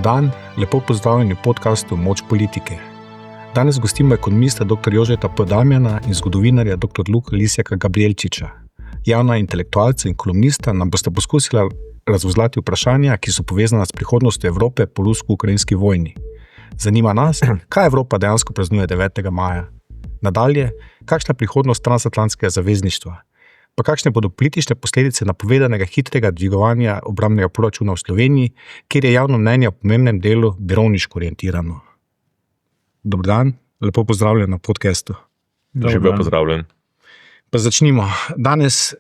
dan, lepo pozdravljeni v podcastu Moč politike. Danes gostimo ekonomista dr. Jožeta P. Damjana in zgodovinarja dr. Luka Lisjaka Gabrielčiča. Javna intelektualca in kolumnista nam boste poskusila razvozlati vprašanja, ki so povezana s prihodnostjo Evrope po rusko-ukrajinski vojni. Zanima nas, kaj Evropa dejansko praznuje 9. maja. Nadalje, kakšna je prihodnost transatlantskega zavezništva? Pa kakšne bodo politične posledice napovedanega hitrega dvigovanja obrambnega proračuna v Sloveniji, kjer je javno mnenje o pomembnem delu birovniško orientirano. Dober dan, lepo pozdravljen na podcastu. Že bil pozdravljen. Pa začnimo. Danes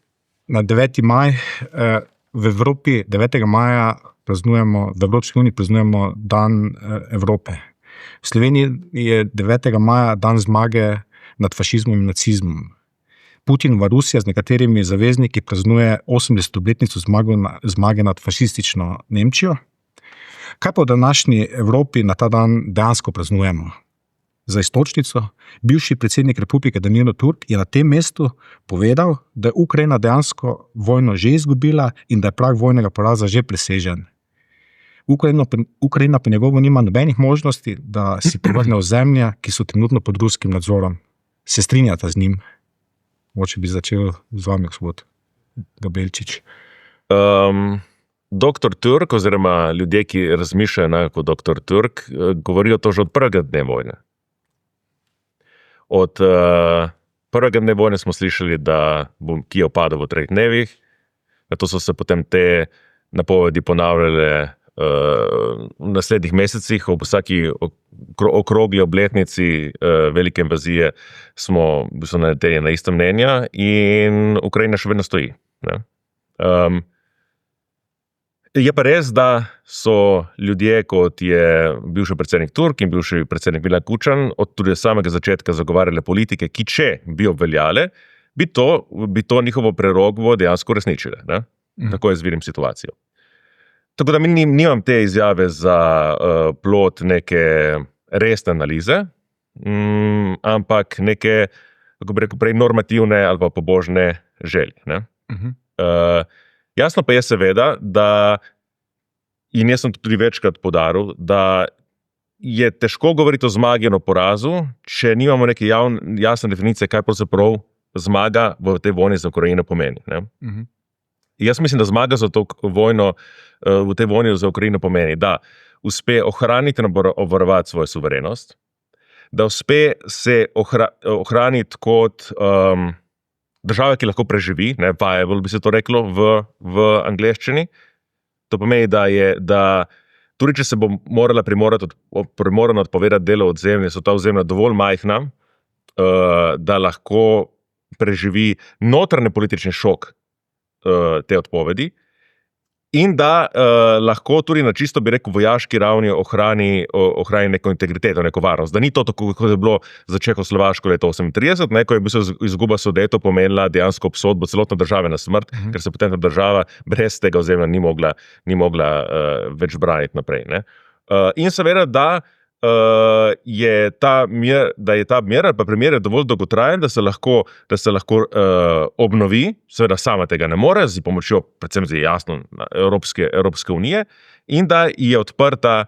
na 9. maj v Evropi 9. maja praznujemo, v Evropski uniji praznujemo Dan Evrope. V Sloveniji je 9. maja dan zmage nad fašizmom in nacizmom. Putinova Rusija z nekaterimi zavezniki praznuje 80. obletnico zmage nad fašistično Nemčijo. Kaj pa v današnji Evropi na ta dan dejansko praznujemo? Za iztočnico, bivši predsednik Republike Danilo Turk je na tem mestu povedal, da je Ukrajina dejansko vojno že izgubila in da je prag vojnega poraza že presežen. Ukrajina pa njegovo nima nobenih možnosti, da si povrne ozemlja, ki so trenutno pod ruskim nadzorom. Se strinjata z njim? Moče bi začel z vami, gospod Gabrielčič. Doktor Turk, oziroma ljudje, ki razmišljajo kot doktor Turk, govorijo to že od prvega dne vojne. Od prvega dne vojne smo slišali, da bo Kijev padel v 3 dnevih, nato so se potem te napovedi ponavljale v naslednjih mesecih. Ob vsaki okrogli obletnici velike invazije smo naleteli na ista mnenja in Ukrajina še vedno stoji. Je pa res, da so ljudje, kot je bivši predsednik Turk in bivši predsednik Milan Kučan, od tudi samega začetka zagovarjali politike, ki če bi obveljale, bi to njihovo prerogbo dejansko resničile. Tako jaz vidim situacijo. Tako da nimam te izjave za plod neke resne analize, ampak neke, kako bi rekel prej, normativne ali pa pobožne želje. Jasno pa je seveda, da, in jaz sem tudi večkrat poudaril, da je težko govoriti o zmagi in o porazu, če nimamo neke jasne definicije, kaj pravzaprav zmaga v tej vojni za Ukrajino pomeni. Jaz mislim, da zmaga za to vojno, v tej vojni za Ukrajino pomeni, da uspe ohraniti in obvarovati svojo suverenost, da uspe se ohraniti kot država, ki lahko preživi, viable bi se to reklo v angleščini. To pomeni, da tudi če se bo morala primorano odpovedati delo odzemlja, so ta ozemlja dovolj majhna, da lahko preživi notranji politični šok te odpovedi in da lahko tudi na čisto, bi rekel, vojaški ravni ohrani neko integriteto, neko varnost. Da ni to tako, kot je bilo za Čehoslovaško leta 1938, ko je izguba Sudeto pomenila dejansko obsodbo celotne države na smrt, ker se potem ta država brez tega ozemlja ni mogla več braniti naprej. In seveda, da je ta mir, pa primer je dovolj dolgotrajen, da se lahko obnovi, seveda sama tega ne more, z pomočjo predvsem jasno Evropske unije, in da je odprta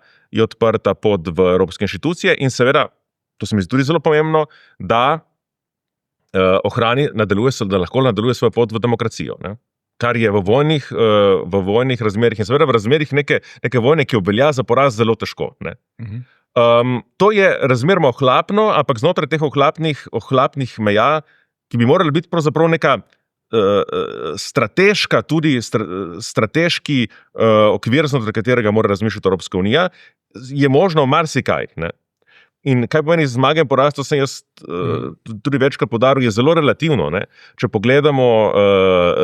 pot v evropske inštitucije in seveda, to se mi zdi tudi zelo pomembno, da lahko nadaljuje svojo pot v demokracijo. Kar je v vojnih razmerih in seveda v razmerih neke vojne, ki obvelja za poraz, zelo težko. To je razmeroma ohlapno, ampak znotraj teh ohlapnih meja, ki bi morala biti pravzaprav neka strateški okvir, znotraj katerega mora razmišljati Evropska unija, je možno marsikaj. In kaj pomeni zmage in poraz, to sem jaz tudi večkrat poudaril, je zelo relativno. Če pogledamo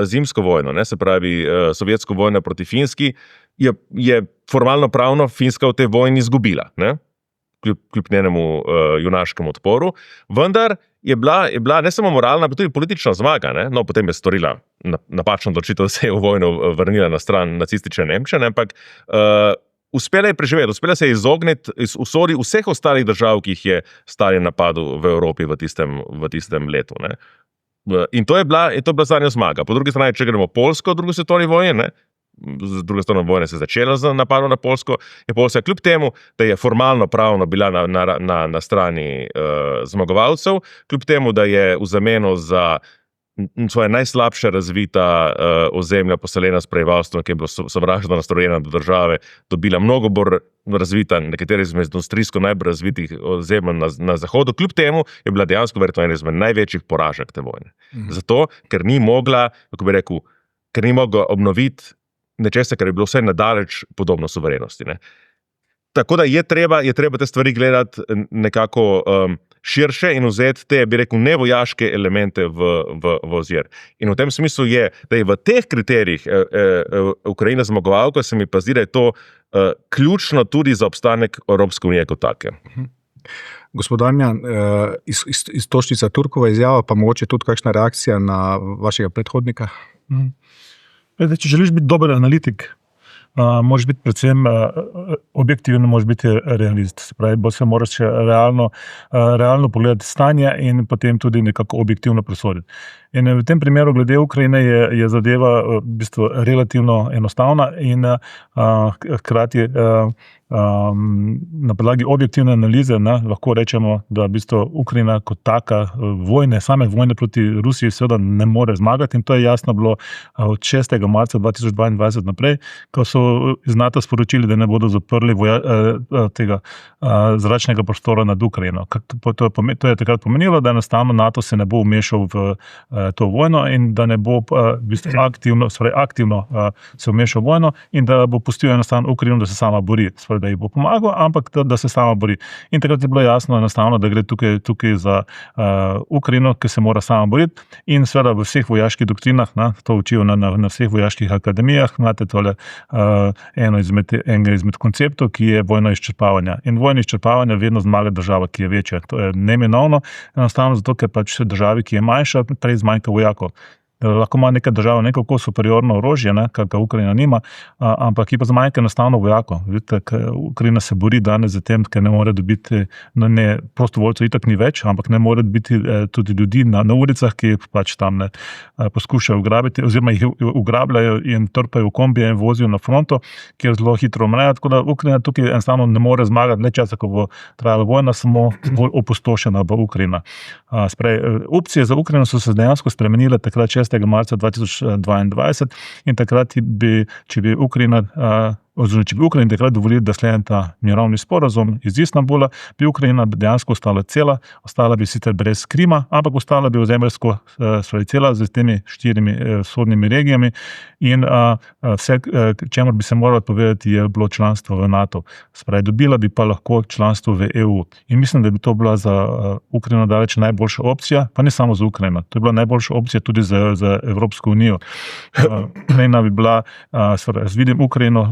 zimsko vojno, se pravi sovjetsko vojno proti Finski, je formalno pravno Finska v tej vojni izgubila, kljub njenemu junaškemu odporu, vendar je bila ne samo moralna, pa tudi politična zmaga. No, potem je storila napačno odločitev, da se je v vojno vrnila na stran nacistične Nemčije, ampak uspela je preživeti, uspela se je izogniti usodi vseh ostalih držav, ki jih je Stalin napadel v Evropi v tistem letu. In to je bila zadnja zmaga. Po drugi strani, če gremo Poljsko v drugi svetovni vojni, z druge strani vojne se začela z napadom na Poljsko, je Poljska kljub temu, da je formalno pravno bila na strani zmagovalcev, kljub temu, da je v zameno za svoje najslabše razvita ozemlja poseljena s prebivalstvom, ki je bilo sovražno nastrojena do države, dobila mnogo bolj razvita, nekateri izmed industrijsko najbolj razvitih ozemelj na zahodu, kljub temu je bila dejansko verjetno ena izmed največjih poražek te vojne. Zato, ker ni mogla, kako bi rekel, ker ni mogla obnoviti nečesa, kar je bilo vse nadaleč podobno suverenosti. Ne? Tako da je treba te stvari gledati nekako širše in vzeti te, bi rekel, nevojaške elemente v ozir. In v tem smislu je, da je v teh kriterijih Ukrajina zmagovalka, se mi pa zdi, da je to ključno tudi za obstanek Evropske unije kot take. Gospod Damjan, iztočnica Turkova izjava, pa mogoče tudi kakšna reakcija na vašega predhodnika? Če želiš biti dober analitik, moraš biti predvsem objektivno, moraš biti realist. Se pravi, se moraš realno pogledati stanje in potem tudi nekako objektivno presoditi. In v tem primeru glede Ukrajine je zadeva v bistvu relativno enostavna in hkrati na podlagi objektivne analize lahko rečemo, da v bistvu Ukrajina kot taka same vojne proti Rusiji seveda ne more zmagati in to je jasno bilo od 6. marca 2022 naprej, ko so iz NATO sporočili, da ne bodo zaprli tega zračnega prostora nad Ukrajino. To je takrat pomenilo, da enostavno NATO se ne bo vmešal v to vojno in da ne bo v bistvu aktivno se vmešal v vojno in da bo pustil enostavno Ukrajino, da se sama bori. Da ji bo pomagal, ampak da se sama bori. In takrat je bilo jasno enostavno, da gre tukaj za Ukrajino, ki se mora sama boriti in seveda v vseh vojaških doktrinah, to učijo na vseh vojaških akademijah, imate tole enega izmed konceptov, ki je vojno izčrpavanja. In vojno izčrpavanja vedno zmaga država, ki je večja. To je neminovno, enostavno zato, ker pač državi, ki je manjša, prej zmanjka vojakov. Lahko ima neka država nekako superiorno orožje, kar Ukrajina nima, ampak ki pa zmanjka enostavno vojakov. Vidite, Ukrajina se bori danes za tem, ker ne more dobiti, prostovoljcev itak ni več, ampak ne more biti tudi ljudi na ulicah, ki pač tam poskušajo ugrabiti, oziroma jih ugrabljajo in trpajo v kombije in vozijo na fronto, kjer zelo hitro umrejo, tako da Ukrajina tukaj enostavno ne more zmagati, le časa, ko bo trajala vojna, samo bolj opustošena bo Ukrajina. Opcije za Ukrajino so se dejansko spremenile takrat 6. marca 2022 in takrat če bi Ukrajina takrat dovolili, da sklene ta mirovni sporazum iz Istanbula, bi Ukrajina dejansko ostala cela, ostala bi sicer brez Krima, ampak ostala bi ozemeljsko cela z temi 4 vzhodnimi regijami in vse, čemur bi se moralo povedati, je bilo članstvo v NATO. Spravi, dobila bi pa lahko članstvo v EU. In mislim, da bi to bila za Ukrajino daleč najboljša opcija, pa ne samo za Ukrajino. To je bila najboljša opcija tudi za Evropsko unijo. Ukrajina bi bila, vidim Ukrajino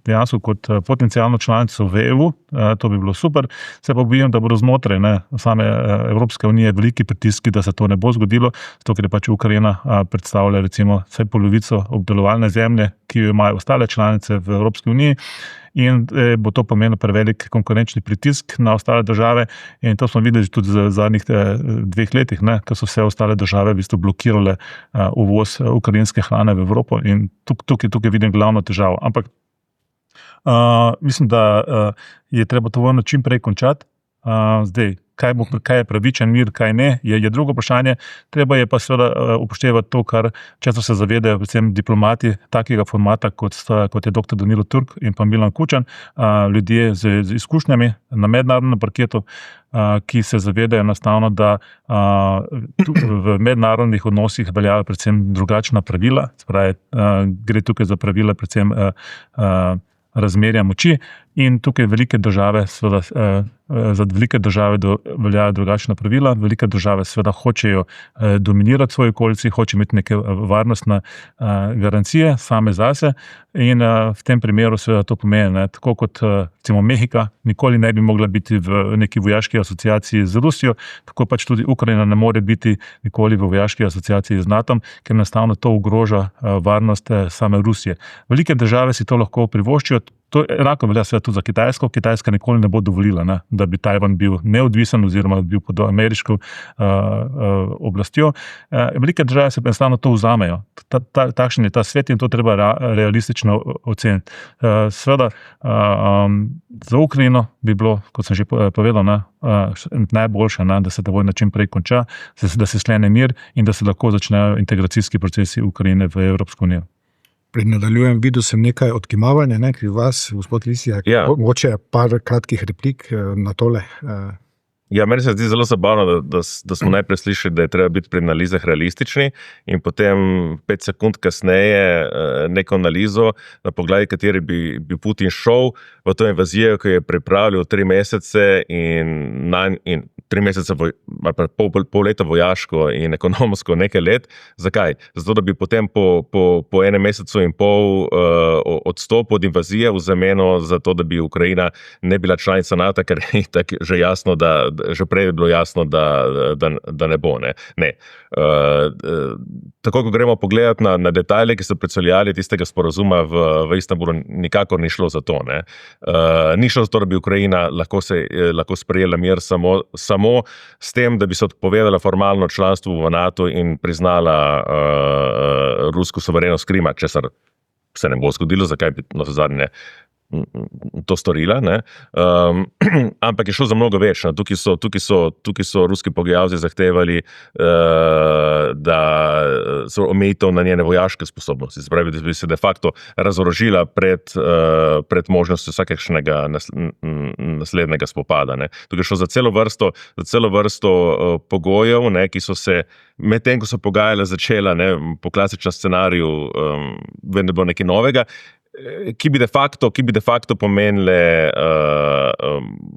dejansko kot potencialno članico v EU, to bi bilo super, se pa bojim, da bodo znotraj same Evropske unije veliki pritiski, da se to ne bo zgodilo, zato ker je pač Ukrajina predstavlja recimo vsaj polovico obdelovalne zemlje, ki jo imajo ostale članice v Evropski uniji in bo to pomenilo prevelik konkurenčni pritisk na ostale države in to smo videli tudi v zadnjih 2 letih, ko so vse ostale države v bistvu blokirale uvoz ukrajinske hrane v Evropo in tukaj vidim glavno težavo. Ampak mislim, da je treba to vojno čim prej končati. Zdaj, kaj je pravičen mir, kaj ne, je drugo vprašanje. Treba je pa seveda upoštevati to, kar često se zavedajo predvsem diplomati takega formata, kot je dr. Danilo Turk in pa Milan Kučan, ljudje z izkušnjami na mednarodnem parketu, ki se zavedajo enostavno, da v mednarodnih odnosih veljajo predvsem drugačna pravila, spravi, gre tukaj za pravila predvsem razmerja moči in tukaj velike države, seveda, za velike države veljajo drugačna pravila, velike države seveda hočejo dominirati svoje okolici, hočejo imeti neke varnostne garancije same zase in v tem primeru seveda to pomeni, tako kot recimo Mehika nikoli ne bi mogla biti v neki vojaški asociaciji z Rusijo, tako pač tudi Ukrajina ne more biti nikoli v vojaški asociaciji z NATO, ker enostavno to ogroža varnost same Rusije. Velike države si to lahko privoščijo, To enako velja tudi za Kitajsko. Kitajska nikoli ne bo dovolila, ne, da bi Tajvan bil neodvisen oziroma bil pod ameriško oblastjo. Velike države se enostavno to vzamejo. Takšen je ta svet in to treba realistično oceniti. Seveda, za Ukrajino bi bilo, kot sem že povedal, najboljše, da se ta vojna čim prej konča, da se sklene mir in da se lahko začnejo integracijski procesi Ukrajine v Evropsko unijo. Nadaljujem, videl sem nekaj odkimavanja, pri vas, gospod Lisjak. Ja. Mogoče par kratkih replik na tole. Ja, meni se zdi zelo zabavno, da smo najprej slišali, da je treba biti pri analizah realistični in potem 5 sekund kasneje neko analizo, na podlagi kateri bi Putin šel v to invazijo, ki je pripravljal 3 mesece in 3 mesece, pol leta vojaško in ekonomsko nekaj let. Zakaj? Zato, da bi potem po 1 mesecu in pol odstopil od invazije v zameno za to, da bi Ukrajina ne bila članica NATO, ker je tako že jasno, že prej je bilo jasno, da ne bo. Ne. Tako, ko gremo pogledati na detajle, ki so predstavljali tistega sporazuma v Istanbulu, nikakor ni šlo za to. Ne. Ni šlo za to, da bi Ukrajina lahko sprejela mir samo s tem, da bi se odpovedala formalno članstvu v NATO in priznala rusko suverenost Krima, česar se ne bo zgodilo, zakaj bi navsezadnje to storila, ne. Ampak je šlo za mnogo več. Tukaj so ruski pogajalci zahtevali, da so omejitev na njene vojaške sposobnosti, se pravi, da bi se de facto razorožila pred možnostjo vsakega naslednjega spopada. Ne. Tukaj je šlo za celo vrsto pogojev, ne, ki so se medtem, ko so pogajala začela, ne, po klasičnem scenariju, vedno bilo nekaj novega, ki bi de facto pomenile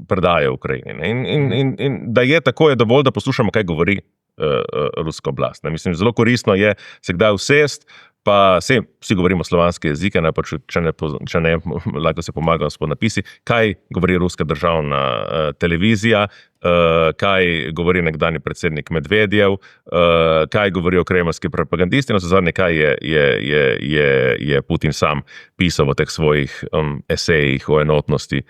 predaje Ukrajini. In da je tako, je dovolj, da poslušamo, kaj govori ruska oblast. Mislim, zelo koristno je se kdaj usest, pa vsi govorimo slovanske jezike, ne, pa če ne, lahko se pomagamo s podnapisi, kaj govori ruska državna televizija, kaj govori nekdanji predsednik Medvedjev, kaj govorijo kremeljski propagandisti, zadnje, kaj je Putin sam pisal v teh svojih esejih o enotnosti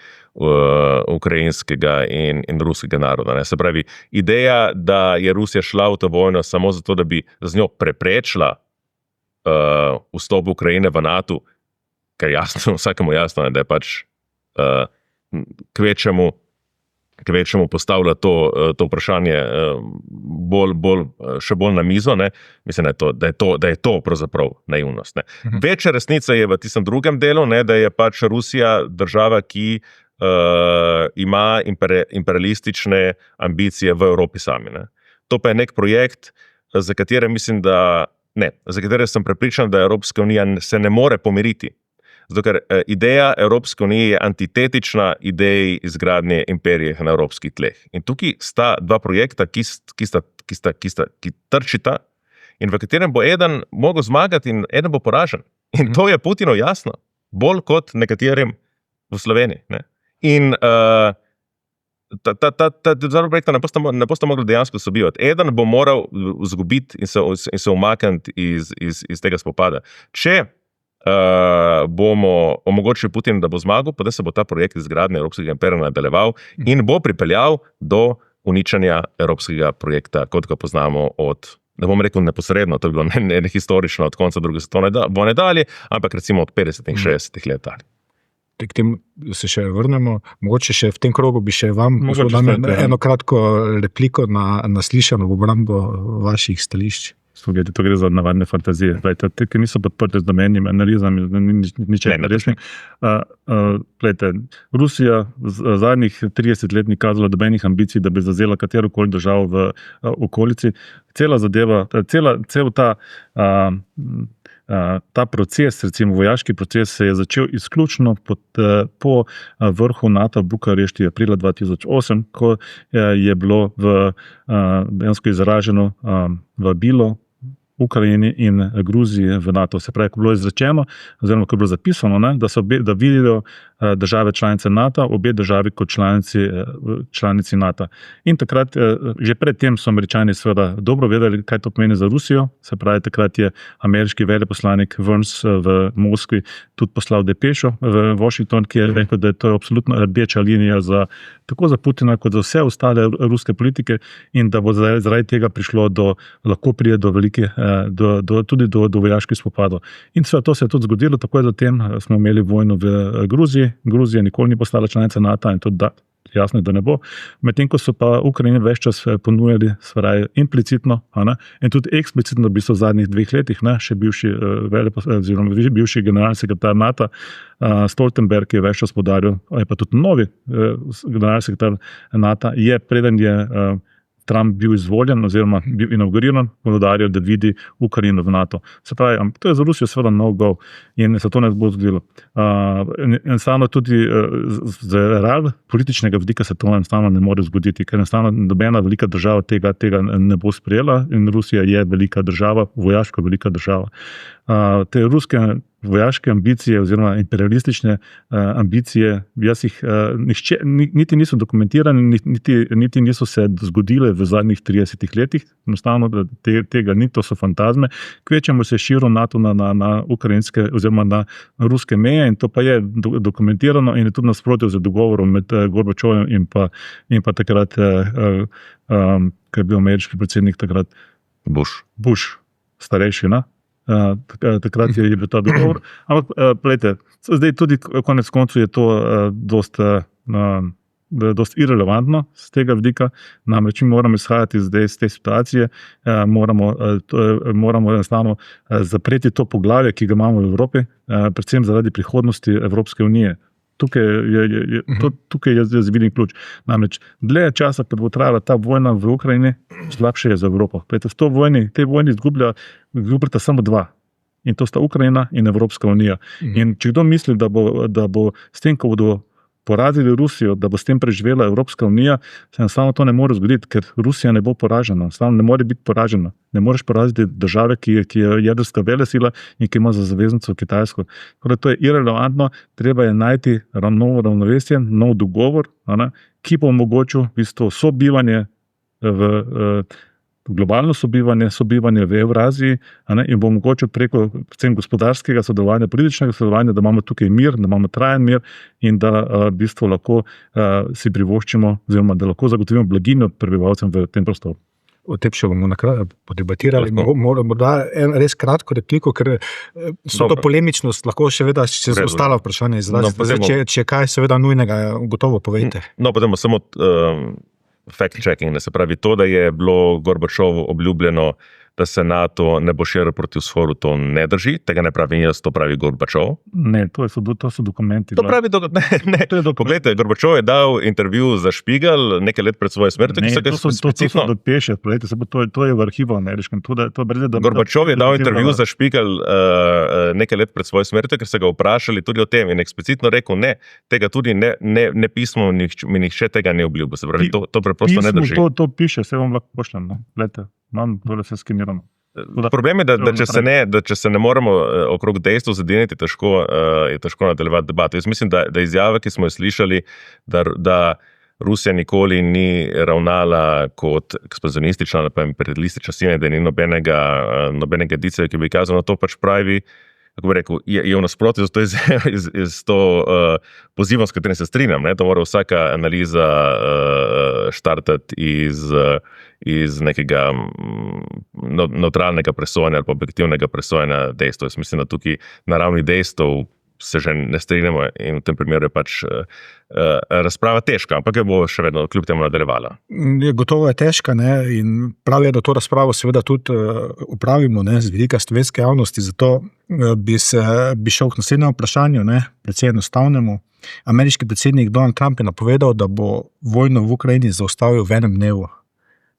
ukrajinskega in ruskega naroda. Ne. Se pravi, ideja, da je Rusija šla v to vojno samo zato, da bi z njo preprečila vstop Ukrajine v NATO, ker jasno, vsakemu jasno je, da je pač kvečemu postavlja to vprašanje še bolj na mizo, ne? Mislim, da je to pravzaprav naivnost. Ne? Večja resnica je v tistem drugem delu, ne? Da je pač Rusija država, ki ima imperialistične ambicije v Evropi sami. Ne? To pa je nek projekt, za katere mislim, za katere sem prepričan, da Evropska unija se ne more pomiriti. Zato, ker ideja Evropske unije je antitetična ideji izgradnje imperije na evropskih tleh. In tukaj sta dva projekta, ki trčita in v katerem bo eden mogel zmagati in eden bo poražen. In to je Putinu jasno, bolj kot nekaterim v Sloveniji. Ne? In ta dva projekta ne bosta mogli dejansko sobivati. Eden bo moral izgubiti in se umakniti iz tega spopada. Če bomo omogočili Putinu, da bo zmagal, pa da se bo ta projekt izgradnje Evropskega imperija nadaljeval in bo pripeljal do uničenja Evropskega projekta, kot ga poznamo ne bom rekel neposredno, to je bilo ne historično od konca druge svetovne vojne dalje, ampak recimo od 50. in 60. let dalje. K tem se še vrnemo. Mogoče še v tem krogu bi še vam eno kratko repliko na slišano v obrambo vaših stališč. To gre za navadne fantazije. Ki niso podprte z domenjimi analizami, ničem resnim. Rusija v zadnjih 30 let ni kazala dobenih ambicij, da bi zavzela katerokoli državo v okolici. Cela zadeva, cel ta proces, recimo vojaški proces, se je začel izključno po vrhu NATO v Bukarešti aprila 2008, ko je bilo dejansko izraženo vabilo Ukrajini in Gruziji v NATO. Se pravi, ko je bilo izrečeno, oziroma ko je bilo zapisano, da vidijo države članice NATO, obe državi kot članici NATO. In takrat, že predtem so Američani seveda dobro vedeli, kaj to pomeni za Rusijo, se pravi, takrat je ameriški veleposlanik Burns v Moskvi tudi poslal depešo v Washington, ki je rekel, da je to absolutno rdeča linija tako za Putina, kot za vse ostale ruske politike in da bo zaradi tega lahko pride do tudi do vojaških spopadov. In to se je tudi zgodilo, takoj zatem smo imeli vojno v Gruziji. Gruzija nikoli ni postala članica NATO in tudi jasno je, da ne bo. Medtem ko so pa Ukrajini ves čas ponujali, spravi implicitno in tudi eksplicitno v zadnjih 2 letih, še bivši generalni sekretar NATO Stoltenberg je ves čas poudaril, pa tudi novi generalni sekretar NATO je, preden je Trump bil izvoljen oziroma bil inauguriran, poudarjal, da vidi Ukrajino v NATO. Se pravi, to je za Rusijo seveda no-go in se to ne bo zgodilo. Enostavno tudi z real političnega vidika se to enostavno ne more zgoditi, ker enostavno nobena velika država tega ne bo sprejela in Rusija je velika država, vojaško velika država. Te ruske vojaške ambicije oziroma imperialistične ambicije, niti niso dokumentirane, niti niso se zgodile v zadnjih 30 letih, enostavno tega ni, to so fantazme, kvečemo se širo NATO na ukrajinske oziroma na ruske meje in to pa je dokumentirano in je tudi nasprotju z dogovorom med Gorbačovem in pa takrat, ko je bil ameriški predsednik takrat Bush, starejši, takrat je bil ta dogovor. Ampak, glejte, zdaj tudi konec koncu je to dost irelevantno z tega vidika, namreč mi moramo izhajati zdaj iz te situacije, moramo enostavno zapreti to poglavje, ki ga imamo v Evropi, predvsem zaradi prihodnosti Evropske unije. Tukaj je vidim ključ. Namreč, dlje časa, ko bo trajala ta vojna v Ukrajini, slabše je za Evropo. V tej vojni izgubljata samo 2. In to sta Ukrajina in Evropska unija. In če kdo misli, da bo s tem, ko bodo porazili Rusijo, da bo s tem preživela Evropska unija, se enostavno to ne more zgoditi, ker Rusija ne bo poražena. Enostavno ne more biti poražena. Ne moreš poraziti države, ki je jedrska velesila in ki ima za zaveznico Kitajsko. Torej, to je irelevantno, treba je najti novo ravnovesje, nov dogovor, ki bo omogočil v bistvu sobivanje globalno sobivanje v Evraziji in bo omogočil preko predvsem gospodarskega sodelovanja, političnega sodelovanja, da imamo tukaj mir, da imamo trajen mir in da v bistvu lahko si privoščimo oziroma da lahko zagotovimo blaginjo prebivalcem v tem prostoru. O tem še bomo podebatirali. Morda res kratko repliko, ker so to polemičnost, lahko še vedno se ostala vprašanja izraziti. Če kaj seveda nujnega, gotovo povejte. Potem samo fact-checking, se pravi to, da je bilo Gorbačovu obljubljeno, da se NATO ne bo širil proti vzhodu, to ne drži, tega ne pravim jaz, to pravi Gorbačov. Ne, to so dokumenti. To pravi, poglejte, Gorbačov je dal intervju za Špigel nekaj let pred svojo smrtjo. To so dopeše, to je v arhivu ameriškem. Gorbačov je dal intervju za Špigel nekaj let pred svojo smrtjo, ker so ga vprašali tudi o tem in eksplicitno rekel, ne, tega tudi ne pismo, mi nihče tega ne obljubil. Se pravi, to preprosto ne drži. To piše, se vam lahko pošljem, gledajte. Imam tole vse skenirano. Problem je, da če se ne moremo okrog dejstev zadiniti, je težko nadaljevati debato. Jaz mislim, da izjave, ki smo jo slišali, da Rusija nikoli ni ravnala kot ekspanzionistična, pa imperialistična sila, da ni nobenega dice, ki bi kazal na to, pač pravi, kako bi rekel, je v nasprotju z to pozivom, s katerim se strinjam. To mora vsaka analiza štartati iz nekega neutralnega presojanja ali pa objektivnega presojanja dejstev. Jaz mislim, da tukaj na ravni dejstev se že ne strinjamo in v tem primeru je pač razprava težka, ampak je bo še vedno kljub temu nadaljevala. Gotovo je težka, in prav je, da to razpravo seveda tudi upravimo z vidika slovenske javnosti, zato bi šel k naslednjemu vprašanju, precej enostavnemu. Ameriški predsednik Donald Trump je napovedal, da bo vojno v Ukrajini zaustavil v enem dnevu.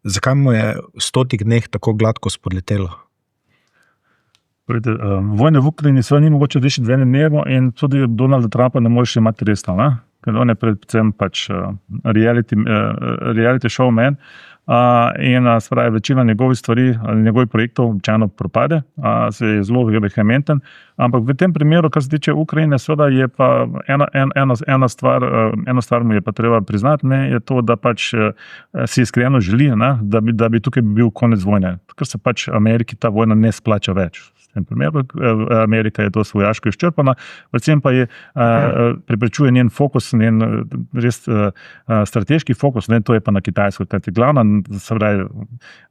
Zakaj mu je v 100 dneh tako gladko spodletelo? Vojne v Ukrajini seveda ni mogoče rešiti v enem dnevu in tudi Donalda Trumpa ne moreš imati resno, ker on je predvsem pač reality showman in spravi, večina njegovih stvari, njegovih projektov občasno propade, se je zelo vehementen, ampak v tem primeru, kar se tiče Ukrajine, seveda je pa ena stvar mu je pa treba priznati, ne, je to, da pač si iskreno želi, ne, da bi tukaj bil konec vojne, ker se pač Ameriki ta vojna ne splača več. V tem primeru Amerika je to vojaško izčrpana, predvsem pa je preprečuje njen fokus, njen res strateški fokus, ne, to je pa na Kitajsko, kajti glavna, se pravi,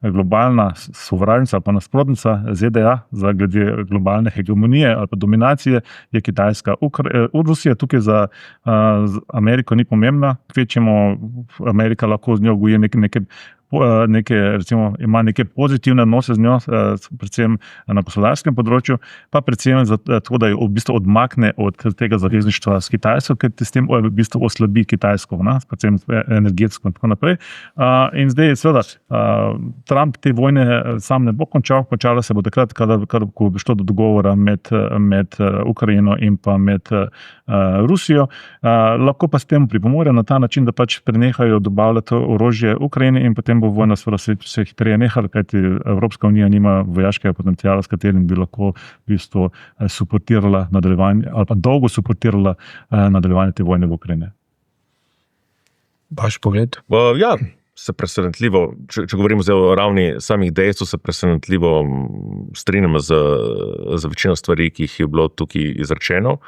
globalna sovražnica ali pa nasprotnica ZDA za glede globalne hegemonije ali pa dominacije je Kitajska. Rusija tukaj za Ameriko ni pomembna, kvečemo Amerika lahko z njo goji neke, recimo, ima neke pozitivne odnose z njo, predvsem na gospodarskem področju, pa predvsem zato, da jo v bistvu odmakne od tega zavezništva s Kitajsko, ker s tem v bistvu oslabi Kitajsko, predvsem energetsko in tako naprej. In zdaj, seveda, Trump te vojne sam ne bo končal, končala se bo takrat, ko bo šlo do dogovora med Ukrajino in pa med Rusijo. Lahko pa s tem pripomore na ta način, da pač prenehajo dobavljati orožje Ukrajini in potem bo vojna se hitreje nehala, kajti Evropska unija nima vojaškega potenciala, s katerim bi lahko v bistvu suportirala nadaljevanje ali pa dolgo suportirala nadaljevanje te vojne v Ukrajini. Vaš pogled? Ja, se presenetljivo, če govorimo zdaj o ravni samih dejstev, se presenetljivo strinjam z večino stvari, ki jih je bilo tukaj izrečeno.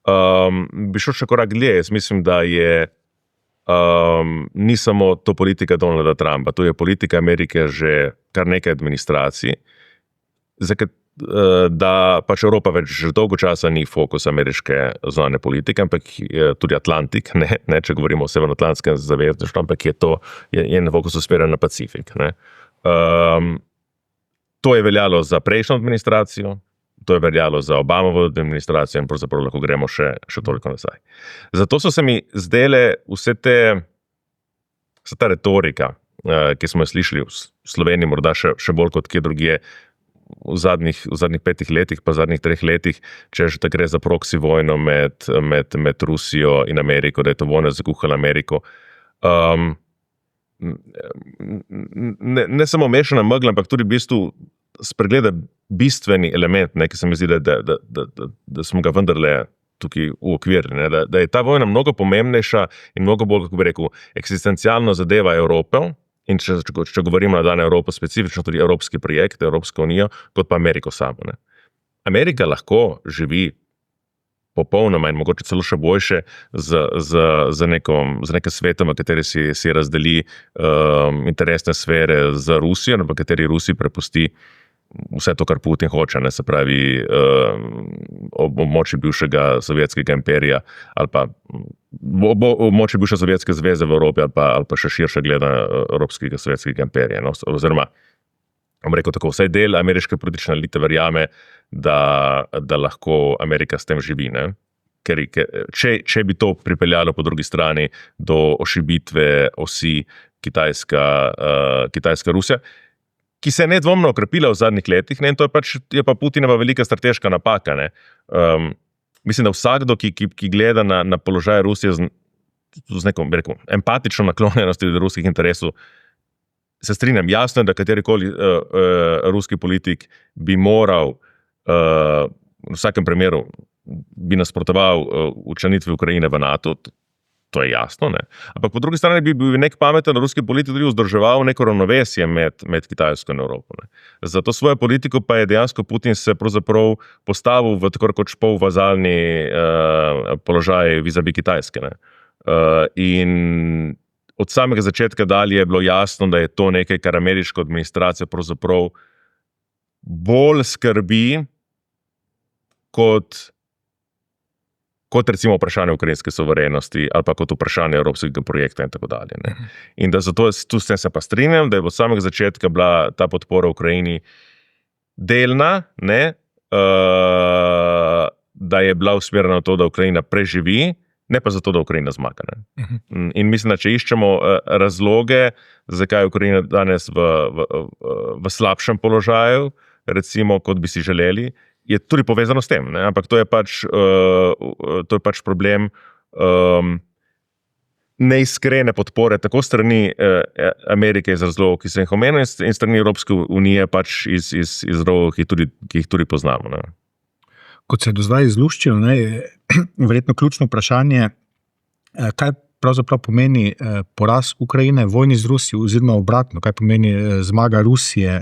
Bi šel še korak dlje, jaz mislim, da je ni samo to politika Donalda Trumpa, to je politika Amerike že kar nekaj administracij, da pač Evropa več že dolgo časa ni fokus ameriške zunanje politike, ampak tudi Atlantik, ne, če govorimo o Severnoatlantskem zavezništvu, ampak je na fokus usmerjen na Pacifik. Ne. To je veljalo za prejšnjo administracijo, to je veljalo za Obamovo administracijo in pravzaprav lahko gremo še toliko nazaj. Zato so se mi zdele vsa ta retorika, ki smo jo slišali v Sloveniji, morda še bolj kot kje drugje, v zadnjih 5 letih, pa zadnjih 3 letih, češ, da gre za proxy vojno med Rusijo in Ameriko, da je to vojna zakuhala Ameriko. Ne samo mešana megla, ampak tudi v bistvu spregleda bistveni element, ki se mi zdi, da smo ga vendarle tukaj uokvirili, da je ta vojna mnogo pomembnejša in mnogo bolj, kako bi rekel, eksistencialno zadeva Evrope, in če govorimo na dan Evropo, specifično tudi evropski projekt, Evropsko unijo, kot pa Ameriko samo. Ne. Amerika lahko živi popolnoma in mogoče celo še boljše z nekim svetom, v kateri si razdeli interesne sfere z Rusijo, v kateri Rusiji prepusti vse to, kar Putin hoče, ne, se pravi območje bivšega sovjetskega imperija ali pa območje bivše Sovjetske zveze v Evropi ali pa še širše gledano evropskega sovjetskega imperija. No, oziroma, bom rekel tako, vsaj del ameriške politične elite verjame, da lahko Amerika s tem živi. Ne. Ker če bi to pripeljalo po drugi strani do ošibitve osi Kitajska-Rusija, ki se je nedvomno okrepila v zadnjih letih, ne, in to je pa Putinova velika strateška napaka. Ne. Mislim, da vsakdo, ki gleda na položaj Rusije z neko, bi rekel, empatično naklonjenosti do ruskih interesov, se strinjam, jasno je, da katerikoli ruski politik bi moral v vsakem primeru bi nasprotoval včlanitvi Ukrajine v NATO, to je jasno, ne. Ampak po drugi strani bi bil nek pameten ruski politik tudi vzdrževal neko ravnovesje med Kitajsko in Evropo. Ne. Zato svojo politiko pa je dejansko Putin se pravzaprav postavil v tako kot polvazalni položaj vis-a-vis Kitajske. Ne. In od samega začetka dalje je bilo jasno, da je to nekaj, kar ameriško administracijo pravzaprav bolj skrbi kot recimo vprašanje ukrajinske suverenosti ali pa kot vprašanje evropskega projekta in tako dalje. Ne. In da zato tu s tem se pa strinjam, da je od samega začetka bila ta podpora Ukrajini delna, ne, da je bila usmerjena v to, da Ukrajina preživi, ne pa zato, da Ukrajina zmaga. Ne. In mislim, da če iščemo razloge, zakaj je Ukrajina danes v slabšem položaju, recimo, kot bi si želeli, je tudi povezano s tem, ne? Ampak to je pač problem neiskrene podpore tako strani Amerike iz razlogov, ki sem jih omenil, in strani Evropske unije pač iz razlogov, ki jih tudi poznamo. Ne. Kot se je do zdaj izluščilo, je verjetno ključno vprašanje, kaj pravzaprav pomeni poraz Ukrajine v vojni z Rusijo, oziroma obratno, kaj pomeni zmaga Rusije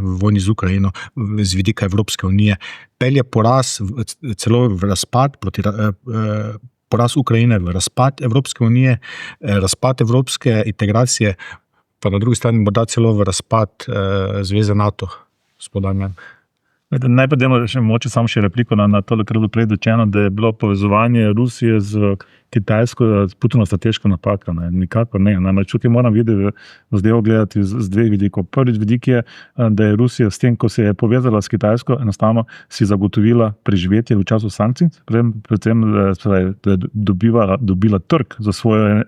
v vojni z Ukrajino z vidika Evropske unije. Pelje poraz celo v razpad poraz Ukrajine v razpad Evropske unije, razpad evropske integracije, pa na drugi strani morda celo v razpad zveze NATO, spodajmen. Najprej dajmo moče samo še repliko na to, kar je bilo prej rečeno, da je bilo povezovanje Rusije z Kitajsko Putinova strateška napaka. Nikakor ne. Namreč tukaj moram videti, zadevo gledati z dveh vidikov. Prvi vidik je, da je Rusija s tem, ko se je povezala s Kitajsko, enostavno si zagotovila preživetje v času sankcij, predvsem da je dobila trg za svojo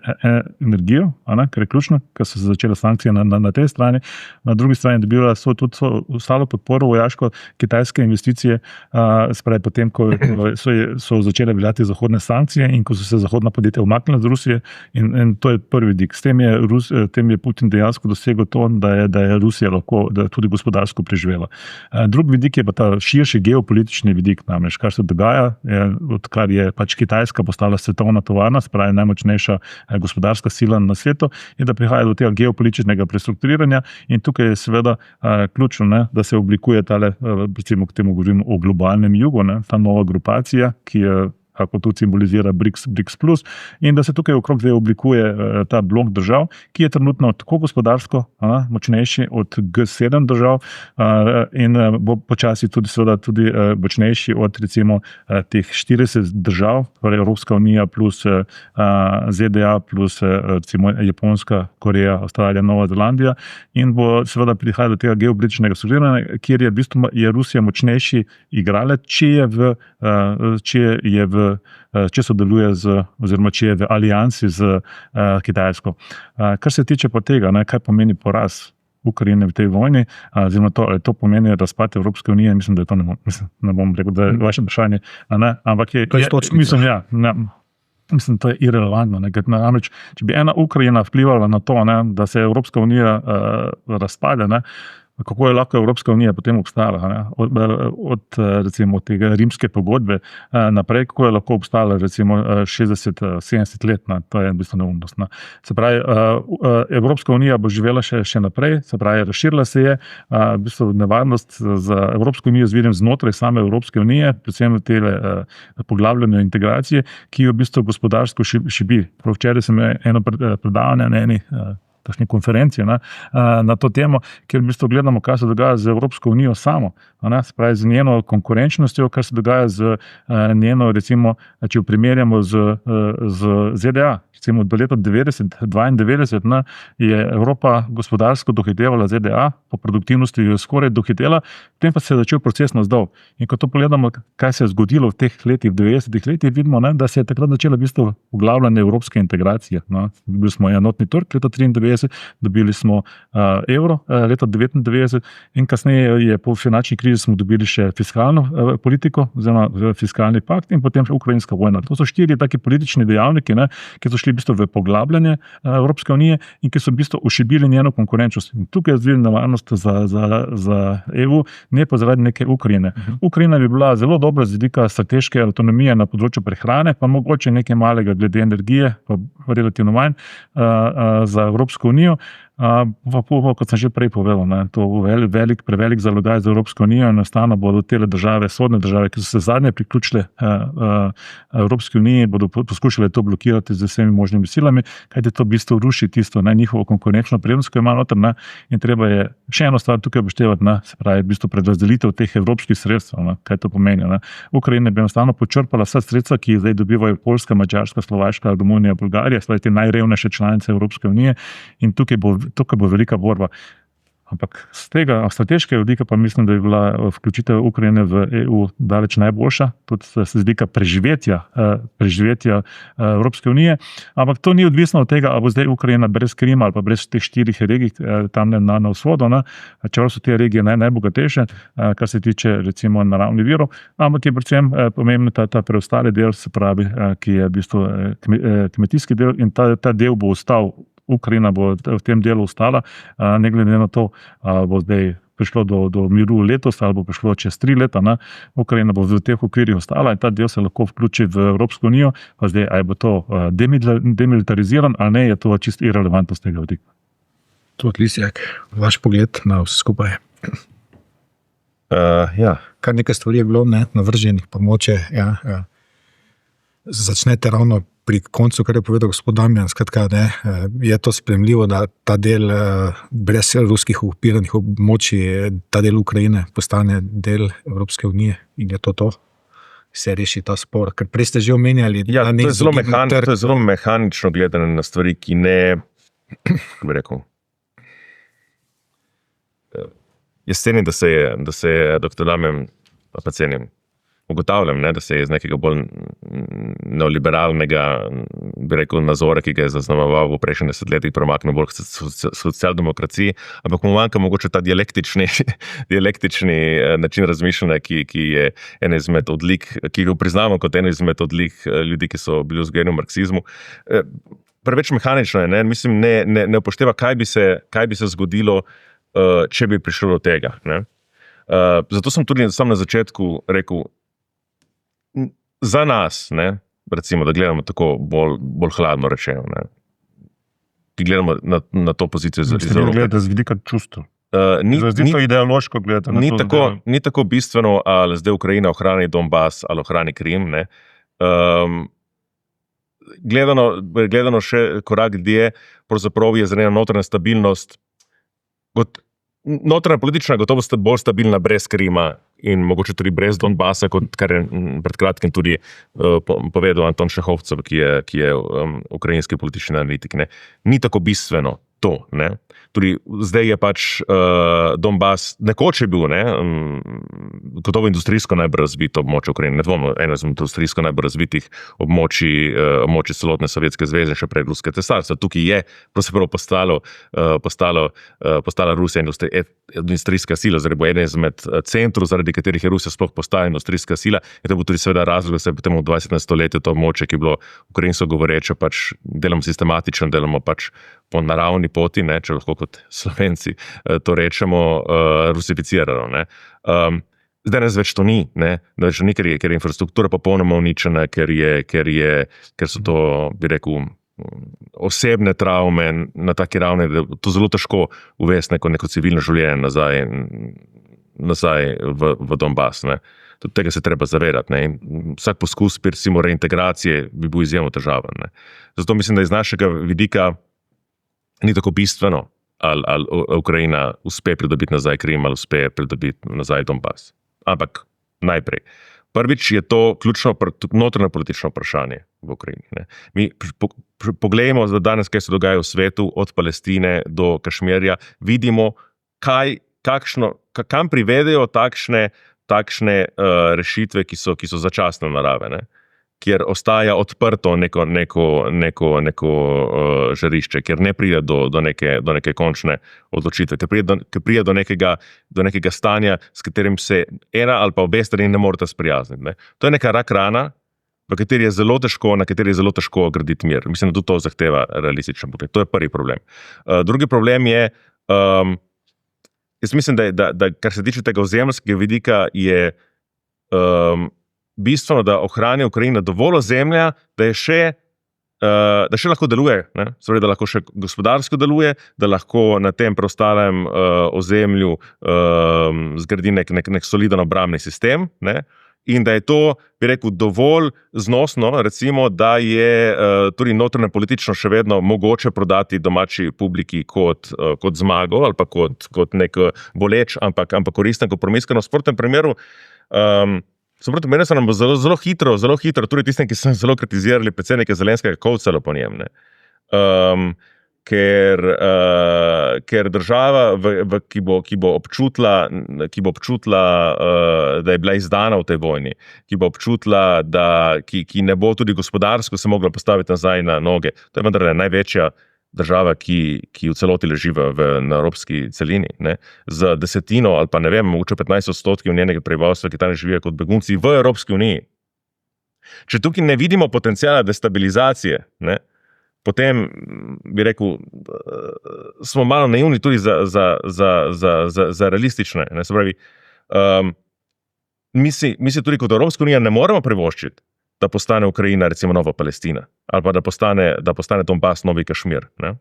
energijo, kar je ključno, ker so se začele sankcije na tej strani. Na drugi strani dobila tudi ostalo podporo vojaško kitajske investicije, potem, ko so začele veljati zahodne sankcije in ko so se zahodna podjetja umaknila z Rusije, in to je prvi vidik. S tem je Putin dejansko dosegel to, da je Rusija lahko tudi gospodarsko preživela. Drugi vidik je pa ta širši geopolitični vidik, namreč kar se dogaja, odkar je pač Kitajska postala svetovna tovarna, spravi najmočnejša gospodarska sila na svetu, in da prihaja do tega geopolitičnega prestrukturiranja, in tukaj je seveda ključno, da se oblikuje tale, recimo k temu govorimo o globalnem jugu, ta nova grupacija, ki je, kako to simbolizira BRICS plus, in da se tukaj okrog zdaj oblikuje ta blok držav, ki je trenutno tako gospodarsko močnejši od G7 držav in bo počasi tudi močnejši od recimo teh 40 držav, torej Evropska unija plus ZDA plus recimo Japonska, Koreja, Avstralija, Nova Zelandija, in bo seveda prihajalo do tega geopolitičnega strukturiranja, kjer je v bistvu Rusija močnejši igralec, če sodeluje oziroma če je v aliansi z Kitajsko. Kar se tiče pa tega, kaj pomeni poraz Ukrajine v tej vojni, oziroma to pomeni razpad Evropske unije, mislim, da je to ne bom rekel, da je vaše vprašanje, ampak mislim, to je irelevantno. Namreč, če bi ena Ukrajina vplivala na to, da se Evropska unija razpade, kako je lahko Evropska unija potem obstala, od recimo tega rimske pogodbe naprej, kako je lahko obstala recimo 60-70 let, to je v bistvu neumnost. Se pravi, Evropska unija bo živela še naprej, se pravi, razširila se je, v bistvu nevarnost za Evropsko unijo vidim znotraj same Evropske unije, predvsem v tele poglabljanje integracije, ki jo v bistvu gospodarsko šibi. Včeraj sem eno predavanje na eni takšni konferenci na to temo, kjer v bistvu gledamo, kaj se dogaja z Evropsko unijo samo, se pravi z njeno konkurenčnostjo, kar se dogaja z njeno, recimo, če jo primerjamo z ZDA. Recimo do leta 1992 je Evropa gospodarsko dohitevala ZDA, po produktivnosti jo skoraj dohitela, potem pa se je začel proces navzdol. In ko to pogledamo, kaj se je zgodilo v teh letih, v 90-ih letih, vidimo, da se je takrat začela v bistvu poglabljanje evropske integracije. Dobili smo enotni trg leta 1993, dobili smo evro leta 1999 in kasneje je po finančni krizi smo dobili še fiskalno politiko, oziroma fiskalni pakt in potem še ukrajinska vojna. To so 4 taki politični dejavniki, ki so šli v bistvu v poglabljanje Evropske unije in ki so v bistvu ošibili njeno konkurenčnost. In tukaj je zdaj nevarnost za EU, ne pa zaradi neke Ukrajine. Ukrajina bi bila zelo dobra z vidika strateške avtonomije na področju prehrane, pa mogoče nekaj malega glede energije, pa relativno manj za Evropsko unijo. Kot sem že prej povedal, to prevelik zalogaj za Evropsko unijo, enostavno bodo te države, sodne države, ki so se zadnje priključile Evropski uniji, bodo poskušale to blokirati z vsemi možnimi silami, kajti to v bistvu ruši tisto njihovo konkurenčno prednost, ko ima noter, in treba je še eno stvar tukaj upoštevati, se pravi v bistvu predrazdelitev teh evropskih sredstev, kaj to pomeni. Ukrajina bi enostavno počrpala vsa sredstva, ki jih zdaj dobivajo Poljska, Madžarska, Slovaška, Romunija, Bolgarija, te najrevnejše članice Evropske unije, in tukaj bo velika borba. Ampak z tega strateškega vidika pa mislim, da je bila vključitev Ukrajine v EU daleč najboljša, tudi z vidika preživetja Evropske unije. Ampak to ni odvisno od tega, ali bo zdaj Ukrajina brez Krima ali pa brez teh 4 regij tam na vzhodu, čeprav so te regije najbogatejše, kar se tiče recimo naravnih virov, ampak je predvsem pomembno ta preostali del, se pravi, ki je v bistvu kmetijski del, in ta del bo ostal. Ukrajina bo v tem delu ostala, ne glede na to, bo zdaj prišlo do miru letos ali bo prišlo čez 3 leta. Ukrajina bo v teh okvirih ostala in ta del se lahko vključi v Evropsko unijo, pa zdaj, ali bo to demilitariziran ali ne, je to čisto irelevantno z tega vidika. Tudi Lisjak, vaš pogled na vse skupaj. Ja. Kar nekaj stvari je bilo navrženih, pa moče. Začnete ravno pri koncu, kar je povedal gospod Damjan, skratka, je to sprejemljivo, da ta del brez ruskih okupiranih območij, ta del Ukrajine postane del Evropske unije in je to. Se reši ta spor, ker prej ste že omenjali. Ja, to je zelo mehanično gledanje na stvari, ki ne, kako bi rekel, jaz cenim, da se je dr. Damjan, pa cenim, ugotavljam, da se je iz nekega bolj neoliberalnega, bi rekel, nazora, ki ga je zaznamoval v prejšnjih desetletjih, premaknil bolj k socialdemokraciji, ampak mu manjka mogoče ta dialektični način razmišljanja, ki je ena izmed odlik, ki ga priznamo kot ena izmed odlik ljudi, ki so bili vzgojeni v marksizmu. Preveč mehanično je, mislim, ne upošteva, kaj bi se zgodilo, če bi prišlo do tega. Zato sem tudi sam na začetku rekel, za nas, recimo, da gledamo tako bolj hladno rečeno, ki gledamo na to pozicijo z Evrope. Gledate z vidika čustev. Zdi to ideološko gledati. Ni tako bistveno, ali zdaj Ukrajina ohrani Donbas ali ohrani Krim. Gledano še korak dlje, pravzaprav je zrena notranja stabilnost, notranja politična je gotovo bolj stabilna brez Krima in mogoče tudi brez Donbasa, kot kar je pred kratkim tudi povedal Anton Šehovcev, ki je ukrajinski politični analitik. Ni tako bistveno to. Tudi zdaj je pač Donbas, nekoč je bil gotovo industrijsko najbolj razvito območje Ukrajine, nedvomno eno iz industrijsko najbolj razvitih območij celotne Sovjetske zveze, še pred Ruske cesarstva. Tukaj je pravzaprav postala Rusija industrijska sila, zaradi bo ena izmed centrov, zaradi katerih je Rusija sploh postala industrijska sila, in to bo tudi seveda razlog, da se je potem v 20. stoletju to območje, ki je bilo ukrajinsko govoreče, pač delamo sistematično, delamo pač po naravni poti, če lahko kot Slovenci to rečemo, rusificirano. Zdaj več to ni, ker je infrastruktura popolnoma uničena, ker so to, bi rekel, osebne travme na taki ravni, da je to zelo težko uvesti neko civilno življenje nazaj v Donbas. Tudi tega se treba zavedati. Vsak poskus reintegracije bi bil izjemno težaven. Zato mislim, da iz našega vidika ni tako bistveno, ali Ukrajina uspe pridobiti nazaj Krim, ali uspe pridobiti nazaj Donbas. Ampak najprej. Prvič je to ključno notranje politično vprašanje v Ukrajini. Mi poglejmo danes, kaj se dogaja v svetu, od Palestine do Kašmirja, vidimo, kam privedejo takšne rešitve, ki so začasne narave, kjer ostaja odprto neko žarišče, kjer ne pride do neke končne odločitve, ker pride do nekega stanja, s katerim se ena ali pa obe strani ne morata sprijazniti. To je neka rak rana, na kateri je zelo težko graditi mir. Mislim, da tudi to zahteva realističen pogled. To je prvi problem. Drugi problem je, jaz mislim, da kar se tiče tega ozemljskega vidika, je bistveno, da ohrani Ukrajina dovolj ozemlja, da še lahko deluje, da lahko še gospodarsko deluje, da lahko na tem preostalem ozemlju zgradi nek soliden obrambni sistem, in da je to, bi rekel, dovolj znosno, recimo, da je tudi notranje politično še vedno mogoče prodati domači publiki kot zmago ali pa kot nek boleč, ampak koristen kompromis, ker v nasprotnem primeru so nam zelo hitro, tudi tistem, ki so zelo kritizirali predsednika Zelenskega, kovcalo po njem. ker država, ki bo občutila, da je bila izdana v tej vojni, ki bo občutila, ki ne bo tudi gospodarsko se mogla postaviti nazaj na noge, to je vendarle največja država, ki v celoti leži na evropski celini, ne, z 10% ali pa ne vem, mogoče 15% njenega prebivalstva, ki tam živijo kot begunci v Evropski uniji. Če tukaj ne vidimo potencijala destabilizacije, ne, potem bi rekel, smo malo naivni tudi za realistične. Ne, se pravi, mi si tudi kot Evropska unija ne moremo privoščiti, da postane Ukrajina recimo nova Palestina, ali pa da postane Donbas novi Kašmir. Ne?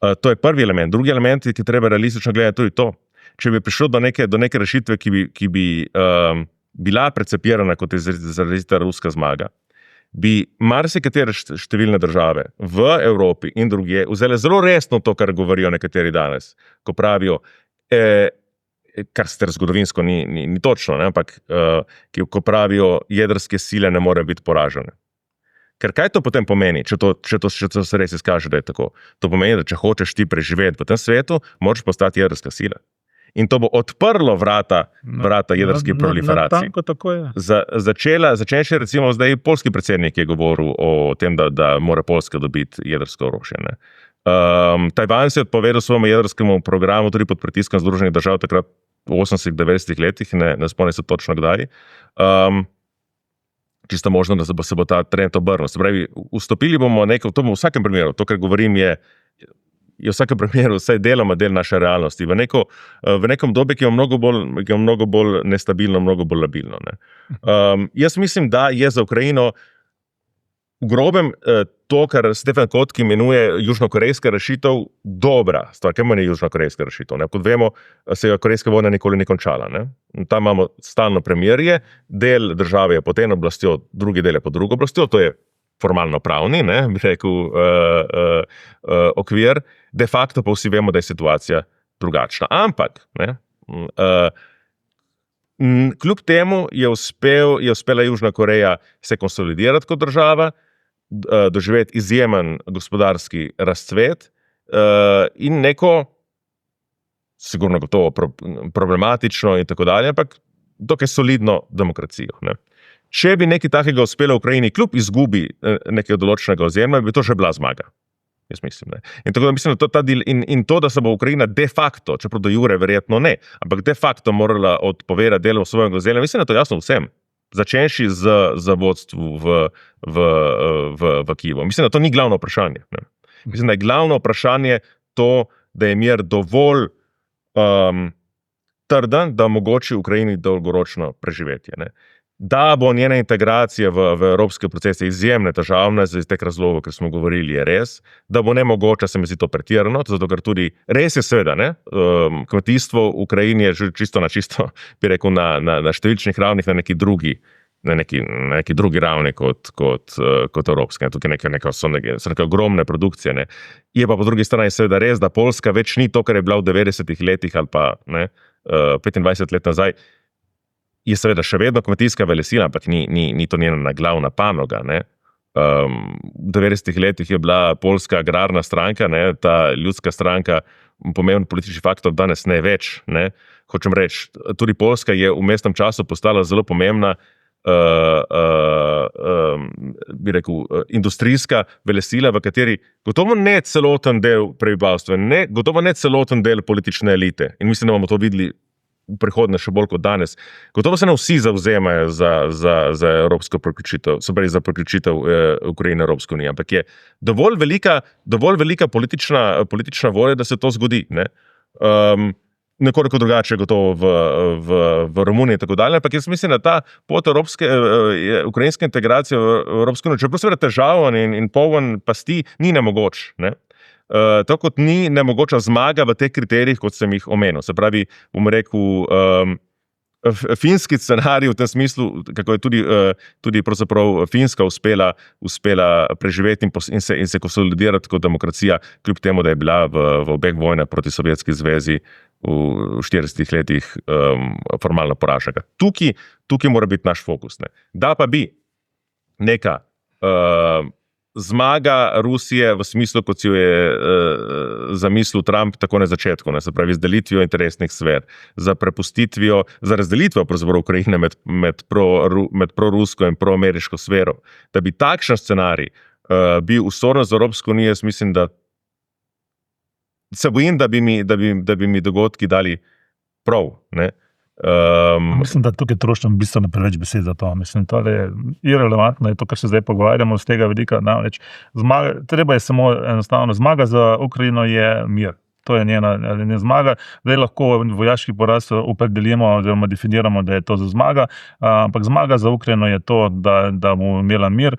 To je prvi element. Drugi element, ki treba realistično gledati, tudi to. Če bi prišlo do neke rešitve, ki bi bila precepirana kot izrazita ruska zmaga, bi marsikatere številne države v Evropi in drugje vzele zelo resno to, kar govorijo nekateri danes, ko pravijo, kar sicer zgodovinsko ni točno, ne, ampak ko pravijo, jedrske sile ne morejo biti poražene. Ker kaj to potem pomeni, če to se res izkaže, da je tako? To pomeni, da če hočeš ti preživeti v tem svetu, moraš postati jedrska sila. In to bo odprlo vrata jedrski proliferaciji. Tako je. Začenši recimo zdaj poljski predsednik je govoril o tem, da mora Poljska dobiti jedrsko orožje. Ne. Tajvan se je odpovedal svojemu jedrskemu programu tudi pod pritiskom Združenih držav takrat v 80-90 letih, ne spomnim se točno kdaj. Čisto možno, da se bo ta trend obrnil. Se pravi, vstopili bomo to v vsakem primeru, to, kar govorim, je v vsakem primeru vsaj deloma del naše realnosti, v nekom dobi, ki je mnogo bolj nestabilno, mnogo bolj labilno. Ne. Jaz mislim, da je za Ukrajino v grobem to, kar Stefan Kotkin imenuje južnokorejska rešitev, dobra stvar. Kaj meni je južnokorejska rešitev? Ne? Kot vemo, se je korejska vojna nikoli ni končala. Ne? Tam imamo stalno premirje, del države je pod eno oblastjo, drugi del je pod drugo oblastjo, to je formalno pravni, ne, bi rekel, okvir, de facto pa vsi vemo, da je situacija drugačna. Ampak, ne, kljub temu je uspela Južna Koreja se konsolidirati kot država, doživeti izjemen gospodarski razcvet in neko, sigurno gotovo problematično in tako dalje, ampak dokaj solidno demokracijo. Ne. Če bi nekaj takega uspelo v Ukrajini, kljub izgubi nekega določenega ozemlja, bi to že bila zmaga. Jaz mislim, ne. In tako da mislim, da to, da se bo Ukrajina de facto, čeprav do jure verjetno ne, ampak de facto morala odpovedati delo svojega ozemlja, mislim, da to jasno vsem. Začenši z vodstvu v Kijevu. Mislim, da to ni glavno vprašanje. Ne. Mislim, da je glavno vprašanje to, da je mir dovolj trden, da omogoči Ukrajini dolgoročno preživetje. Ne. Da bo njena integracija v evropske procese izjemne težavne, iz teh razlogov, ker smo govorili, je res, da bo nemogoče, se mi zdi to pretirano, zato ker tudi res je seveda, ne, kmetijstvo v Ukrajini je že čisto, bi rekel, na številčnih ravnih na neki drugi ravni kot evropske. Tukaj so neke ogromne produkcije. Ne. Je pa po drugi strani seveda res, da Poljska več ni to, kar je bila v 90-ih letih ali pa 25 let nazaj, je seveda še vedno kmetijska velesila, ampak ni to njena glavna panoga. Ne. V 90-ih letih je bila Poljska agrarna stranka, ne, ta ljudska stranka, pomemben politični faktor, danes ne več. Ne. Hočem reči, tudi Poljska je v mestnem času postala zelo pomembna, bi rekel, industrijska velesila, v kateri gotovo ne celoten del prebivalstva, gotovo ne celoten del politične elite. In mislim, da bomo to videli v prihodnje še bolj kot danes. Gotovo se ne vsi zavzemajo za evropsko priključitev, se pravi za priključitev Ukrajine Evropske unije, ampak je dovolj velika politična volja, da se to zgodi. Ne? Nekoliko drugače gotovo v Romuniji in tako dalje, ampak jaz mislim, da ta pot ukrajinske integracije v Evropsko unijo, čeprav seveda težaven in poln pasti, ni nemogoč. Ne? Tako kot ni nemogoča zmaga v teh kriterijih, kot sem jih omenil. Se pravi, bom rekel, finski scenarij v tem smislu, kako je tudi pravzaprav Finska uspela preživeti in se konsolidirati kot demokracija, kljub temu, da je bila v obeh vojnah proti Sovjetski zvezi v 40 letih formalno poražena. Tukaj mora biti naš fokus. Ne. Da pa bi neka zmaga Rusije v smislu, kot si jo je zamislil Trump tako na začetku, ne, se pravi z delitvijo interesnih sfer, za razdelitvijo pravzaprav Ukrajine med prorusko in proameriško sfero, da bi takšen scenarij bil usoren za Evropsko unijo, jaz mislim, da se bojim, da bi mi dogodki dali prav, ne. Mislim, da tukaj trošim bistveno preveč besed za to. Mislim, to je irelevantno, je to, kar se zdaj pogovarjamo z tega vidika. Namreč treba je samo enostavno, zmaga za Ukrajino je mir. To je njena zmaga. Zdaj lahko vojaški poraz opredelimo oziroma definiramo, da je to za zmaga, ampak zmaga za Ukrajino je to, da bo imela mir,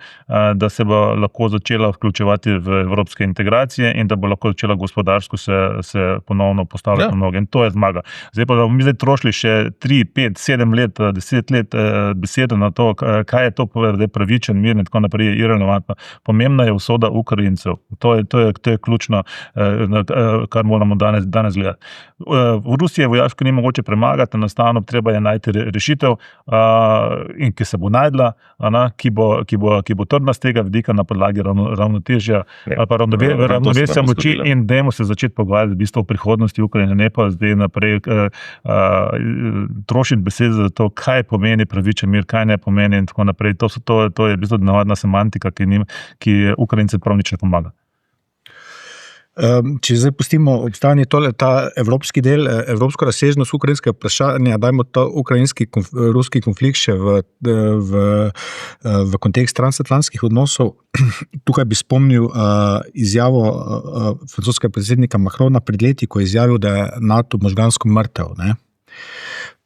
da se bo lahko začela vključevati v evropske integracije in da bo lahko začela gospodarsko se ponovno postavljati na noge. In to je zmaga. Zdaj pa bomo mi trošili še 3, 5, 7 let, 10 let besede na to, kaj je to pravičen mir in tako naprej, je irelevantno. Pomembna je usoda Ukrajincev. To je ključno, kar moramo danes gledati. V Rusiji vojaško ni mogoče premagati, enostavno treba je najti rešitev, in ki se bo najdla, ki bo trdna z tega vidika na podlagi ravnotežja ali pa ravnovesja moči in dajmo se začeti pogovarjati v bistvu o prihodnosti Ukrajine, ne pa zdaj naprej trošiti besede za to, kaj pomeni pravičen mir, kaj ne pomeni in tako naprej. To je v bistvu navadna semantika, ki Ukrajince prav nič ne pomaga. Če zdaj pustimo ob strani ta evropski del, evropsko razsežnost ukrajinskega vprašanja, dajmo ta ukrajinski-ruski konflikt še v kontekst transatlantskih odnosov. Tukaj bi spomnil izjavo francoskega predsednika Macrona pred leti, ko je izjavil, da je NATO možgansko mrtev, ne?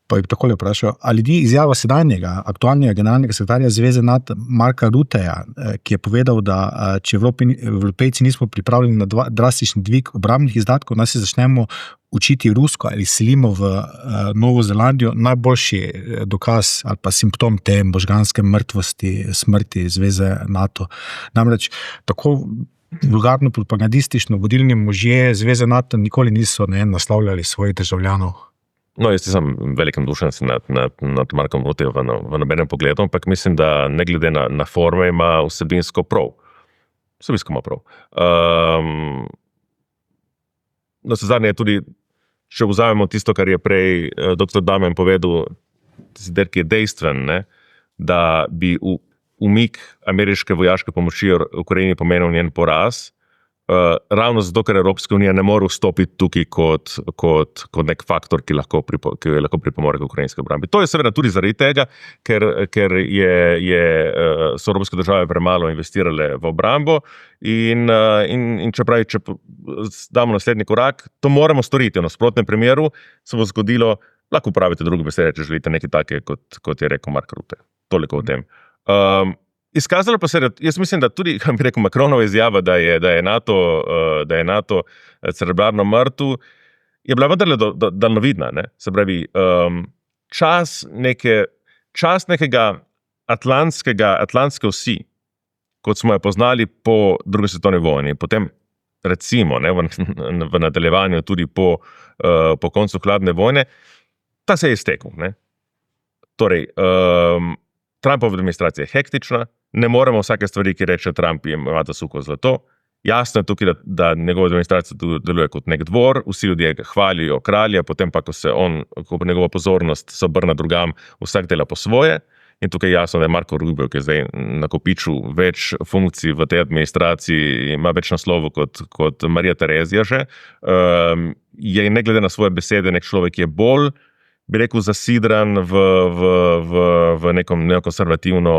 Pa bi takole vprašal, ali ni izjava sedanjega, aktualnega generalnega sekretarja Zveze NATO Marka Rutteja, ki je povedal, da če Evropejci nismo pripravljeni na drastični dvig obrambnih izdatkov, naj se začnemo učiti rusko ali selimo v Novo Zelandijo, najboljši dokaz ali pa simptom te možganske mrtvosti, smrti Zveze NATO. Namreč tako vulgarno propagandistično vodilni možje Zveze NATO nikoli niso naslavljali svojih državljanov. No, jaz nisem velik navdušen nad Markom Ruttejem v nobenem pogledu, ampak mislim, da ne glede na forme ima vsebinsko prav. Vsebinsko ima prav. Navsezadnje je tudi, če vzamemo tisto, kar je prej dr. Damjan povedal, ki je dejstven, ne, da bi umik ameriške vojaške pomoči Ukrajini pomenil njen poraz, ravno zato, ker Evropska unija ne more vstopiti tukaj kot nek faktor, ki lahko pripomore k ukrajinski obrambi. To je seveda tudi zaradi tega, ker so evropske države premalo investirale v obrambo in če damo naslednji korak, to moramo storiti. V nasprotnem primeru se bo zgodilo, lahko upravite druge besede, če želite nekaj take, kot je rekel Mark Rutte. Toliko o tem. Izkazalo pa se, jaz mislim, da tudi, kam bi rekel, Macronova izjava, da je NATO cerebralno mrtev, je bila vendarle daljnovidna, ne? Se pravi, čas nekega atlantske osi, kot smo jo poznali po drugi svetovni vojni, potem recimo, ne, v nadaljevanju tudi po koncu hladne vojne, ta se je iztekel, ne? Torej, Trumpova administracija je hektična, ne moremo vsake stvari, ki reče Trump, imati suho zlato. Jasno je tukaj, da njegova administracija deluje kot nek dvor, vsi ljudje hvalijo kralja, potem pa, ko njegova pozornost se obrne drugam, vsak dela po svoje. In tukaj je jasno, da je Marko Rubio, ki je zdaj nakopičil več funkcij v tej administraciji, ima več naslovov kot Marija Terezija že, je ne glede na svoje besede nek človek, ki je bolj, bi rekel, zasidran v neko neokonservativno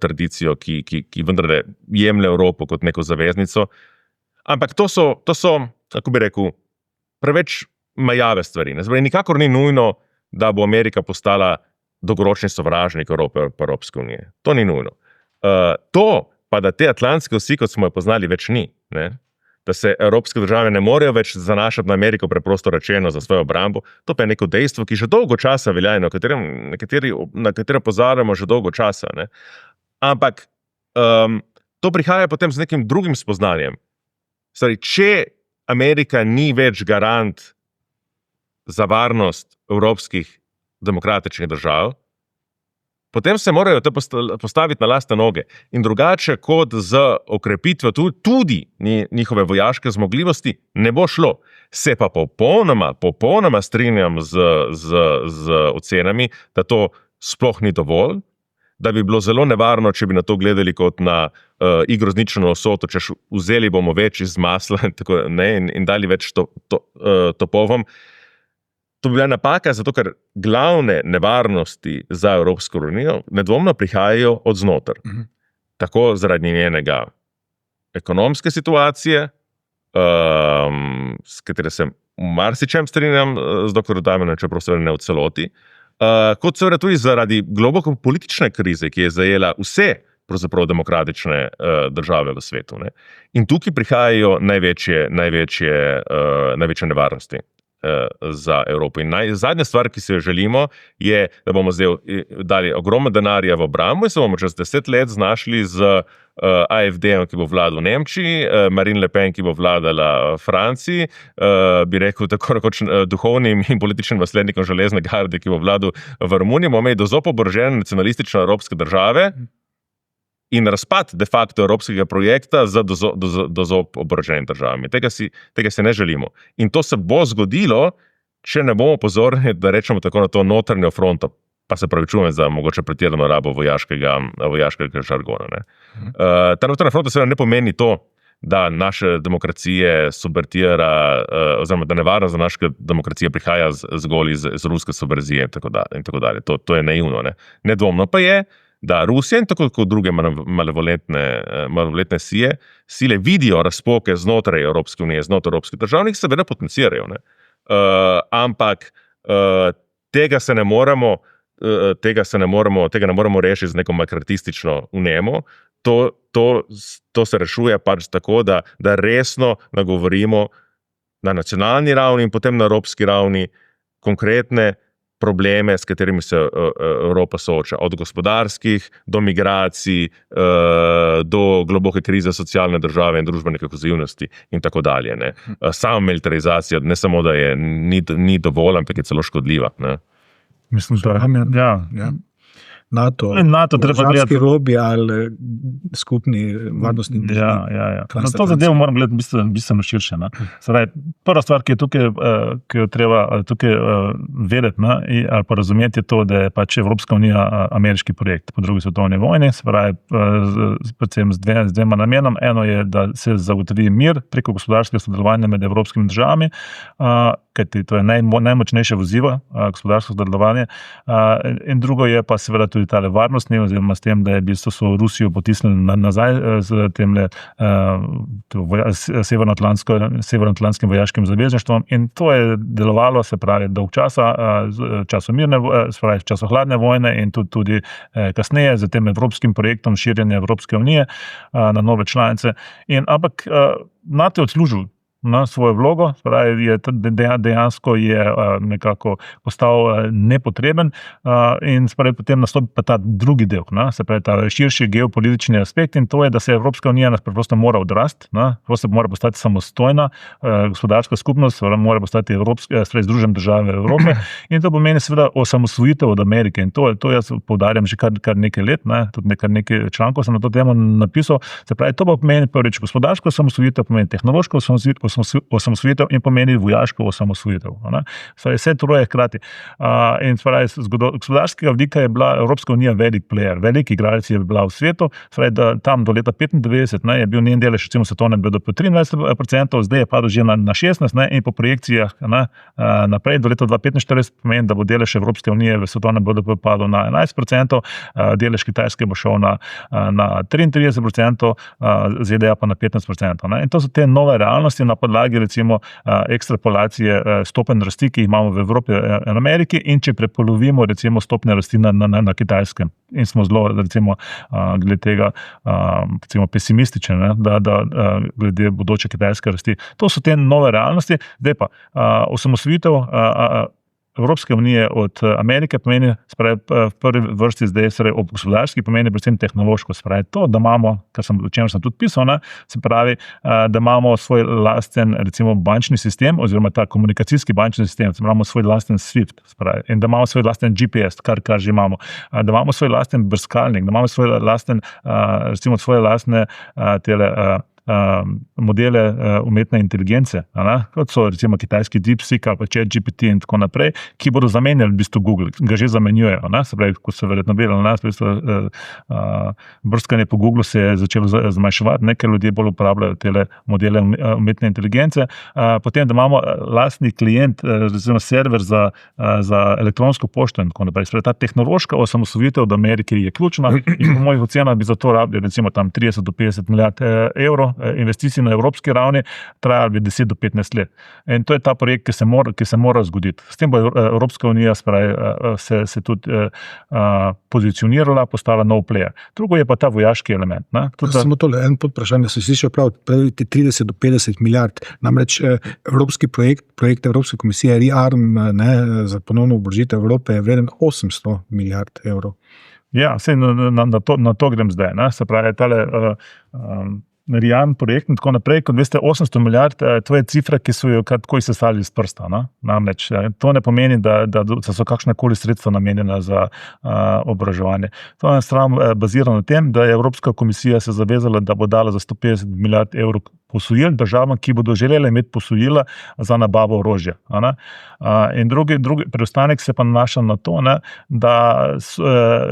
tradicijo, ki vendarle jemlje Evropo kot neko zaveznico. Ampak to so, kako bi rekel, preveč majave stvari. Nikakor ni nujno, da bo Amerika postala dolgoročni sovražnik Evrope in Evropske unije. To ni nujno. To pa, da te atlantske osi, kot smo jo poznali, več ni, ne? Da se evropske države ne morejo več zanašati na Ameriko, preprosto rečeno, za svojo obrambo. To pa je neko dejstvo, ki že dolgo časa velja in na katero opozarjamo že dolgo časa. Ne? Ampak to prihaja potem z nekim drugim spoznanjem. Če Amerika ni več garant za varnost evropskih demokratičnih držav, potem se morajo te postaviti na lastne noge. In drugače kot z okrepitvijo tudi njihove vojaške zmogljivosti ne bo šlo. Se pa popolnoma strinjam z ocenami, da to sploh ni dovolj, da bi bilo zelo nevarno, če bi na to gledali kot na igro z ničelno vsoto, češ vzeli bomo več iz masla in dali več topovom. To bi bila napaka, zato ker glavne nevarnosti za Evropsko unijo nedvomno prihajajo od znotraj. Tako zaradi njenega ekonomske situacije, s katero se marsičem strinjam z dr. Daminom, čeprav seveda ne v celoti, kot seveda tudi zaradi globoko politične krize, ki je zajela vse pravzaprav demokratične države v svetu. Ne. In tukaj prihajajo največje nevarnosti za Evropo. In zadnja stvar, ki se jo želimo, je, da bomo zdaj dali ogromno denarja v obrambo in se bomo čez 10 let znašli z AfD-jem, ki bo vladal v Nemčiji, Marine Le Pen, ki bo vladala v Franciji, bi rekel tako rekoč duhovnim in političnim naslednikom železne garde, ki bo vladal v Romuniji, bomo imeli dozopo oborožene nacionalistične evropske države in razpad de facto evropskega projekta z dozopo oboroženimi državami. Tega si ne želimo. In to se bo zgodilo, če ne bomo pozorni, da rečemo tako na to notranjo fronto, pa se pravičujem za mogoče pretirano rabo vojaškega žargona. Ta notranja fronta seveda ne pomeni to, da naše demokracije subvertira, oziroma da nevarnost za naše demokracije prihaja zgolj iz ruske subverzije in tako dalje. To je naivno. Nedvomno pa je, da Rusija in tako kot druge malevolentne sile vidijo razpoke znotraj Evropske unije, znotraj evropskih držav, in seveda potencirajo. Ampak tega ne moremo rešiti z neko makratistično vnemo. To se rešuje pač tako, da resno nagovorimo na nacionalni ravni in potem na evropski ravni konkretne probleme, s katerimi se Evropa sooča. Od gospodarskih do migracij, do globoke krize socialne države in družbene kohezivnosti in tako dalje. Sama militarizacija ne samo, da ni dovolj, ampak je celo škodljiva. Mislim, da NATO treba gledati. robi ali skupni varnostni državi. Ja. Na to zadevo moram gledati bistveno širše. Prva stvar, ki jo treba tukaj vedeti ali pa razumeti, je to, da je pač Evropska unija ameriški projekt po drugi svetovni vojni, se pravi predvsem z dvema namenom. Eno je, da se zagotovi mir preko gospodarskega sodelovanja med evropskimi državami, kajti to je najmočnejše vozivo, gospodarsko sodelovanje, in drugo je pa seveda tudi tale varnostni, oziroma s tem, da je v bistvu so Rusijo potisnili nazaj z temle severnoatlantskim vojaškim zavezništvom, in to je delovalo, se pravi, dolg časa, času hladne vojne in tudi kasneje z tem evropskim projektom širjenja Evropske unije na nove članice. Ampak NATO je odslužil na svojo vlogo, dejansko je nekako postal nepotreben, in potem nastopi pa ta drugi del, se pravi ta širši geopolitični aspekt, in to je, da se Evropska unija preprosto mora odrasti, mora postati samostojna gospodarska skupnost, mora postati Združene države Evrope, in to pomeni seveda osamosvojitev od Amerike, in to jaz poudarjam že kar nekaj let, tudi nekaj člankov sem na to temo napisal. Se pravi, to pa pomeni prvič gospodarsko osamosvojitev, pomeni tehnološko osamosvojitev in pomeni vojaško osamosvojitev. Vse troje hkrati. In z gospodarskega vidika je bila Evropska unija velik player, velik igralec je bila v svetu, da tam do leta 1995 je bil njen delež recimo svetovne BDP 23%, zdaj je padel že na 16%, in po projekcijah naprej do leta 2045 pomeni, da bo delež Evropske unije v svetovnem BDP padel na 11%, delež Kitajske bo šel na 33%, ZDA pa na 15%. In to so te nove realnosti na podlagi recimo ekstrapolacije stopenj rasti, ki jih imamo v Evropi in Ameriki, in če prepolovimo recimo stopnje rasti na Kitajskem. In smo zelo recimo glede tega recimo pesimistični, da glede bodoče kitajske rasti. To so te nove realnosti. Zdaj pa osamosvojitev Evropske unije od Amerike pomeni, spravi, v prvi vrsti zdaj, spravi, ob gospodarski pomeni predvsem tehnološko, spravi to, da imamo, o čem sem tudi pisal, ne, se pravi, da imamo svoj lasten, recimo, bančni sistem, oziroma ta komunikacijski bančni sistem, da imamo svoj lasten SWIFT, spravi, in da imamo svoj lasten GPS, kar že imamo, da imamo svoj lasten brskalnik, da imamo svoj lasten, recimo, svoje lastne modele umetne inteligence, kot so recimo kitajski DeepSeek ali pa ChatGPT in tako naprej, ki bodo zamenjali v bistvu Google, ga že zamenjujejo, se pravi, ko se verjetno vedeli, brskanje po Google se je začelo zmanjševati, ker ljudje bolj uporabljajo te modele umetne inteligence, potem, da imamo lastni klient, recimo server za elektronsko pošto in tako naprej. Spravi, ta tehnološka osamosvojitev od Amerike je ključna in po mojih ocenah bi za to rabili recimo tam 30 do 50 milijard evrov investicij na evropski ravni, trajali bi 10 do 15 let. In to je ta projekt, ki se mora zgoditi. S tem bo Evropska unija se tudi pozicionirala, postala nov player. Drugo je pa ta vojaški element. Samo tole, en podprašanje, se slišal prav, pravite 30 do 50 milijard, namreč evropski projekt Evropske komisije ReArm, za ponovno oborožitev Evrope je vreden 800 milijard evrov. Ja, sej na to grem zdaj. Se pravi, tale ReArm projekt in tako naprej, kot veste, 800 milijard, to je cifra, ki so jo takoj sesali iz prsta. Namreč, to ne pomeni, da so kakšnakoli sredstva namenjena za oboroževanje. To je bazirano na tem, da je Evropska komisija se zavezala, da bo dala za 150 milijard evrov posojil državam, ki bodo želeli imeti posojila za nabavo orožja. In drugi preostanek se pa nanaša na to,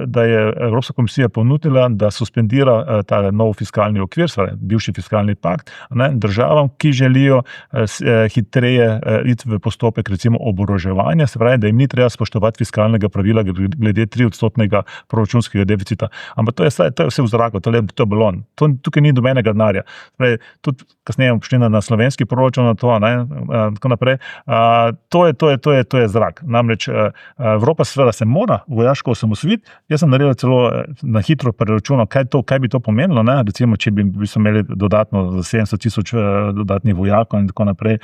da je Evropska komisija ponudila, da suspendira ta nov fiskalni okvir, bivši fiskalni pakt, državam, ki želijo hitreje iti v postopek recimo oboroževanja, se pravi, da jim ni treba spoštovati fiskalnega pravila glede 3% proračunskega deficita. Ampak to je vse v zraku, to je balon. Tukaj ni dobenega denarja. Tudi kasneje prišli na slovenski proračun na to, tako naprej. To je zrak. Namreč Evropa seveda se mora vojaško osamosvojiti. Jaz sem naredil celo na hitro preračunal, kaj bi to pomenilo, recimo, če bi imeli dodatno za 700,000 dodatnih vojakov in tako naprej,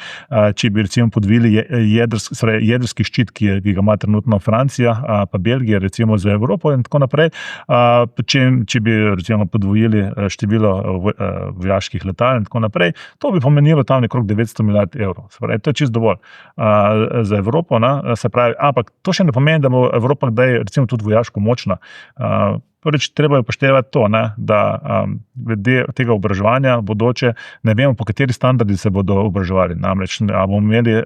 če bi recimo podvili jedrski ščit, ki ga ima trenutno Francija, pa Belgija recimo za Evropo in tako naprej, če bi recimo podvojili število vojaških letal in tako naprej, to bi pomenilo tam nekrog 900 milijard evrov. Se pravi, to je čisto dovolj za Evropo, se pravi, ampak to še ne pomeni, da bo Evropa kdaj recimo tudi vojaško močna. Prvič, treba je upoštevati to, da glede tega oboroževanja bodoče ne vemo, po kateri standardi se bodo oboroževali. Namreč, ali bomo imeli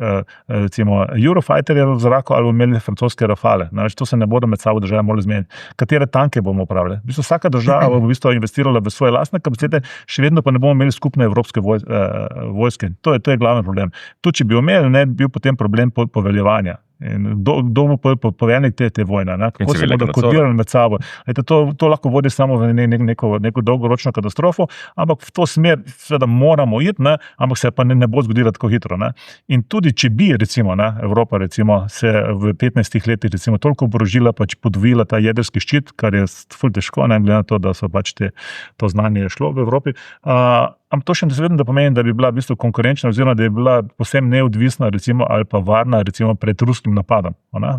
recimo Eurofighterje v zraku, ali bomo imeli francoske Rafale. Namreč, to se ne bodo med sabo države morali zmeniti. Katere tanke bomo upravljali? Vsaka država bo investirala v svoje lastne kapacitete, še vedno pa ne bomo imeli skupne evropske vojske. To je glavni problem. Tudi, če bi imeli, ne bi bil potem problem poveljevanja. In kdo bo poveljnik te vojne, kako se bodo kodirali med sabo. To lahko vodi samo v neko dolgoročno katastrofo, ampak v to smer seveda moramo iti, ampak se pa ne bo zgodilo tako hitro. In tudi, če bi recimo, Evropa recimo, se v 15 letih recimo toliko oborožila, pač podvojila ta jedrski ščit, kar je ful težko, glede na to, da so pač to znanje šlo v Evropi, ampak to še ne seveda pomeni, da bi bila v bistvu konkurenčna oziroma da bi bila povsem neodvisna recimo, ali pa varna recimo pred ruskim napadom.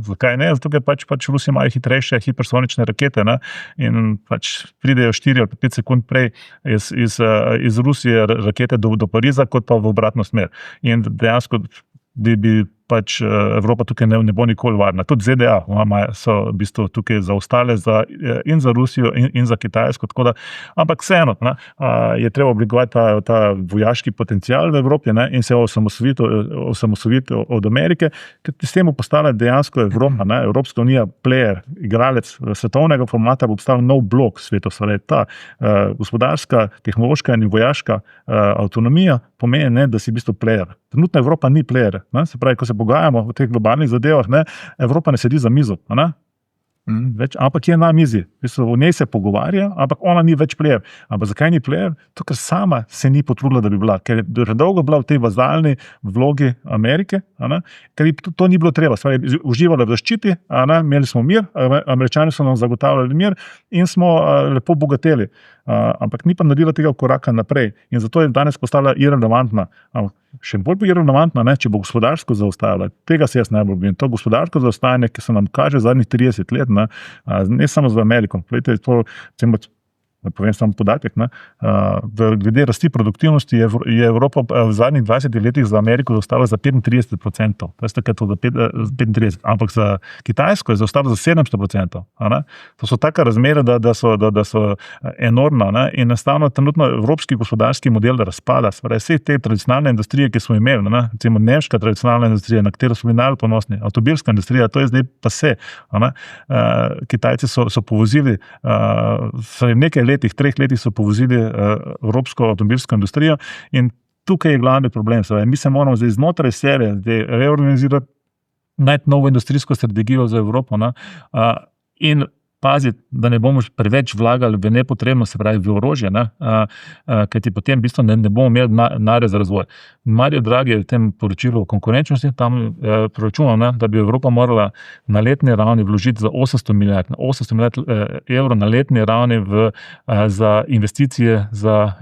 Zakaj ne? Zato, ker pač Rusi imajo hitrejše hipersonične rakete in pač pridejo 4 ali 5 sekund prej iz Rusije rakete do Pariza, kot pa v obratno smer. In dejansko bi pač Evropa tukaj ne bo nikoli varna. Tudi ZDA so v bistvu tukaj zaostale in za Rusijo in za Kitajsko. Ampak vseeno je treba oblikovati ta vojaški potencial v Evropi in se osamosvojiti od Amerike, ker s tem bo postala dejansko Evropa, Evropska unija, player, igralec svetovnega formata, bo postal nov blok svetu. Ta gospodarska, tehnološka in vojaška avtonomija pomeni, da si v bistvu player. Trenutna Evropa ni player. Se pravi, ko se pogajamo v teh globalnih zadevah, Evropa ne sedi za mizo, ampak je na mizi. V njej se pogovarja, ampak ona ni več player. Ampak zakaj ni player? To, ker sama se ni potrudila, da bi bila. Ker je že dolgo bila v tej vazalni vlogi Amerike, ker to ni bilo treba. Stvari, uživala v zaščiti, imeli smo mir, Američani so nam zagotavljali mir in smo lepo bogateli. Ampak ni pa naredila tega koraka naprej. In zato je danes postala irelevantna. Še bolj irelevantna, če bo gospodarsko zaostajala. Tega se jaz najbolj bojim. To gospodarsko zaostajanje, ki se nam kaže zadnjih 30 let, ne samo z Ameriko. Da povem samo podatek, glede rasti produktivnosti je Evropa v zadnjih 20 letih za Ameriko zaostala za 35%. Veste, kaj je to za 35%, ampak za Kitajsko je zaostala za 700%. To so taka razmere, da so enormna in enostavno trenutno evropski gospodarski model razpada. Vse te tradicionalne industrije, ki smo imeli, recimo nemška tradicionalna industrija, na katero smo bili najbolj ponosni, avtomobilska industrija, to je zdaj pa se. Kitajci so povozili nekaj 3 letih so povozili evropsko avtomobilsko industrijo in tukaj je glavni problem. Mi se moramo zdaj znotraj sebe reorganizirati, najti novo industrijsko strategijo za Evropo in paziti, da ne bomo preveč vlagali v nepotrebno, se pravi v orožje, kajti potem v bistvu ne bomo imeli denarja za razvoj. Mario Draghi je v tem poročilu o konkurenčnosti tam proračunal, da bi Evropa morala na letni ravni vložiti za 800 milijard evrov na letni ravni za investicije za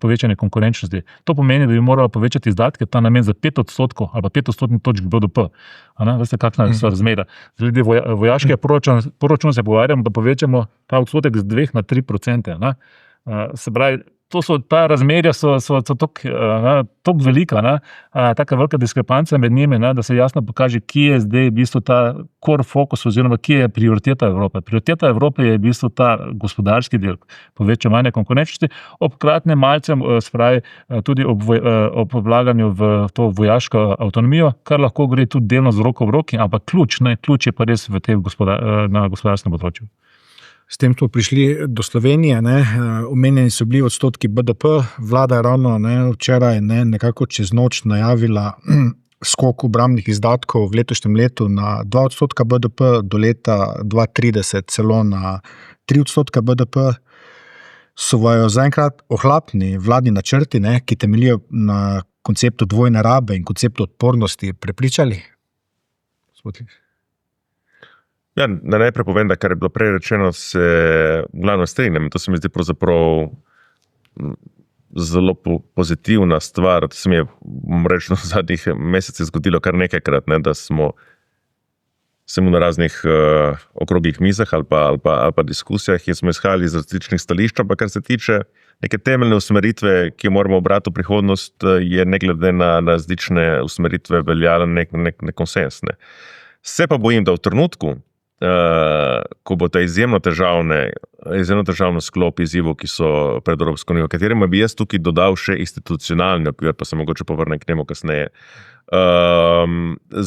povečanje konkurenčnosti. To pomeni, da bi morala povečati izdatke ta namen za 5% ali pa 5% točk BDP. Veste, kakšna je razmera. Glede vojaškega proračuna se pogovarjamo, da povečamo ta odstotek z 2 na 3%. Se pravi, ta razmerja so tako velika, taka velika diskrepanca med njimi, da se jasno pokaže, kje je zdaj v bistvu ta core focus oziroma kje je prioriteta Evrope. Prioriteta Evrope je v bistvu ta gospodarski del, povečevanje konkurenčnosti, ob kratnem malcem, spravi, tudi ob vlaganju v to vojaško avtonomijo, kar lahko gre tudi delno z roko v roki, ampak ključ je pa res na gospodarskem področju. S tem smo prišli do Slovenije, omenjeni so bili odstotki BDP, vlada je ravno včeraj nekako čez noč najavila skok obrambnih izdatkov v letošnjem letu na 2% BDP, do leta 2030 celo na 3% BDP. So vajo zaenkrat ohlapni vladni načrti, ki temeljijo na konceptu dvojne rabe in konceptu odpornosti, prepričali? Ja, najprej povem, da kar je bilo prej rečeno, se glavno strinjam. To se mi zdi pravzaprav zelo pozitivna stvar. To se mi je rečno v zadnjih mesecih zgodilo kar nekajkrat, da smo na raznih okroglih mizah ali pa diskusijah in smo izhajali iz različnih stališč, ampak kar se tiče neke temeljne usmeritve, ki jo moramo obrati v prihodnost, je ne glede na različne usmeritve veljala nek konsens. Se pa bojim, da v trenutku, ko bo ta izjemno težavno sklop izzivov, ki so pred Evropsko unijo, katerima bi jaz tukaj dodal še institucionalni okvir, pa se mogoče povrnem k njemu kasneje,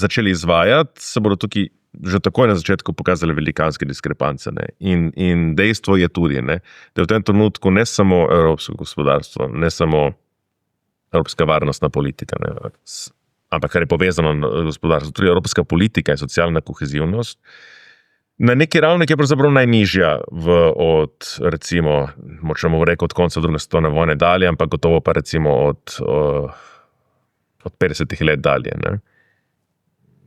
začeli izvajati, se bodo tukaj že takoj na začetku pokazali velikanske diskrepance. In dejstvo je tudi, da je v tem trenutku ne samo evropsko gospodarstvo, ne samo evropska varnostna politika, ampak kar je povezano na gospodarstvo, tudi evropska politika in socialna kohezivnost, na neki ravni, ki je pravzaprav najnižja od, recimo, močno reči, od konca druge svetovne vojne dalje, ampak gotovo pa recimo od 50 let dalje,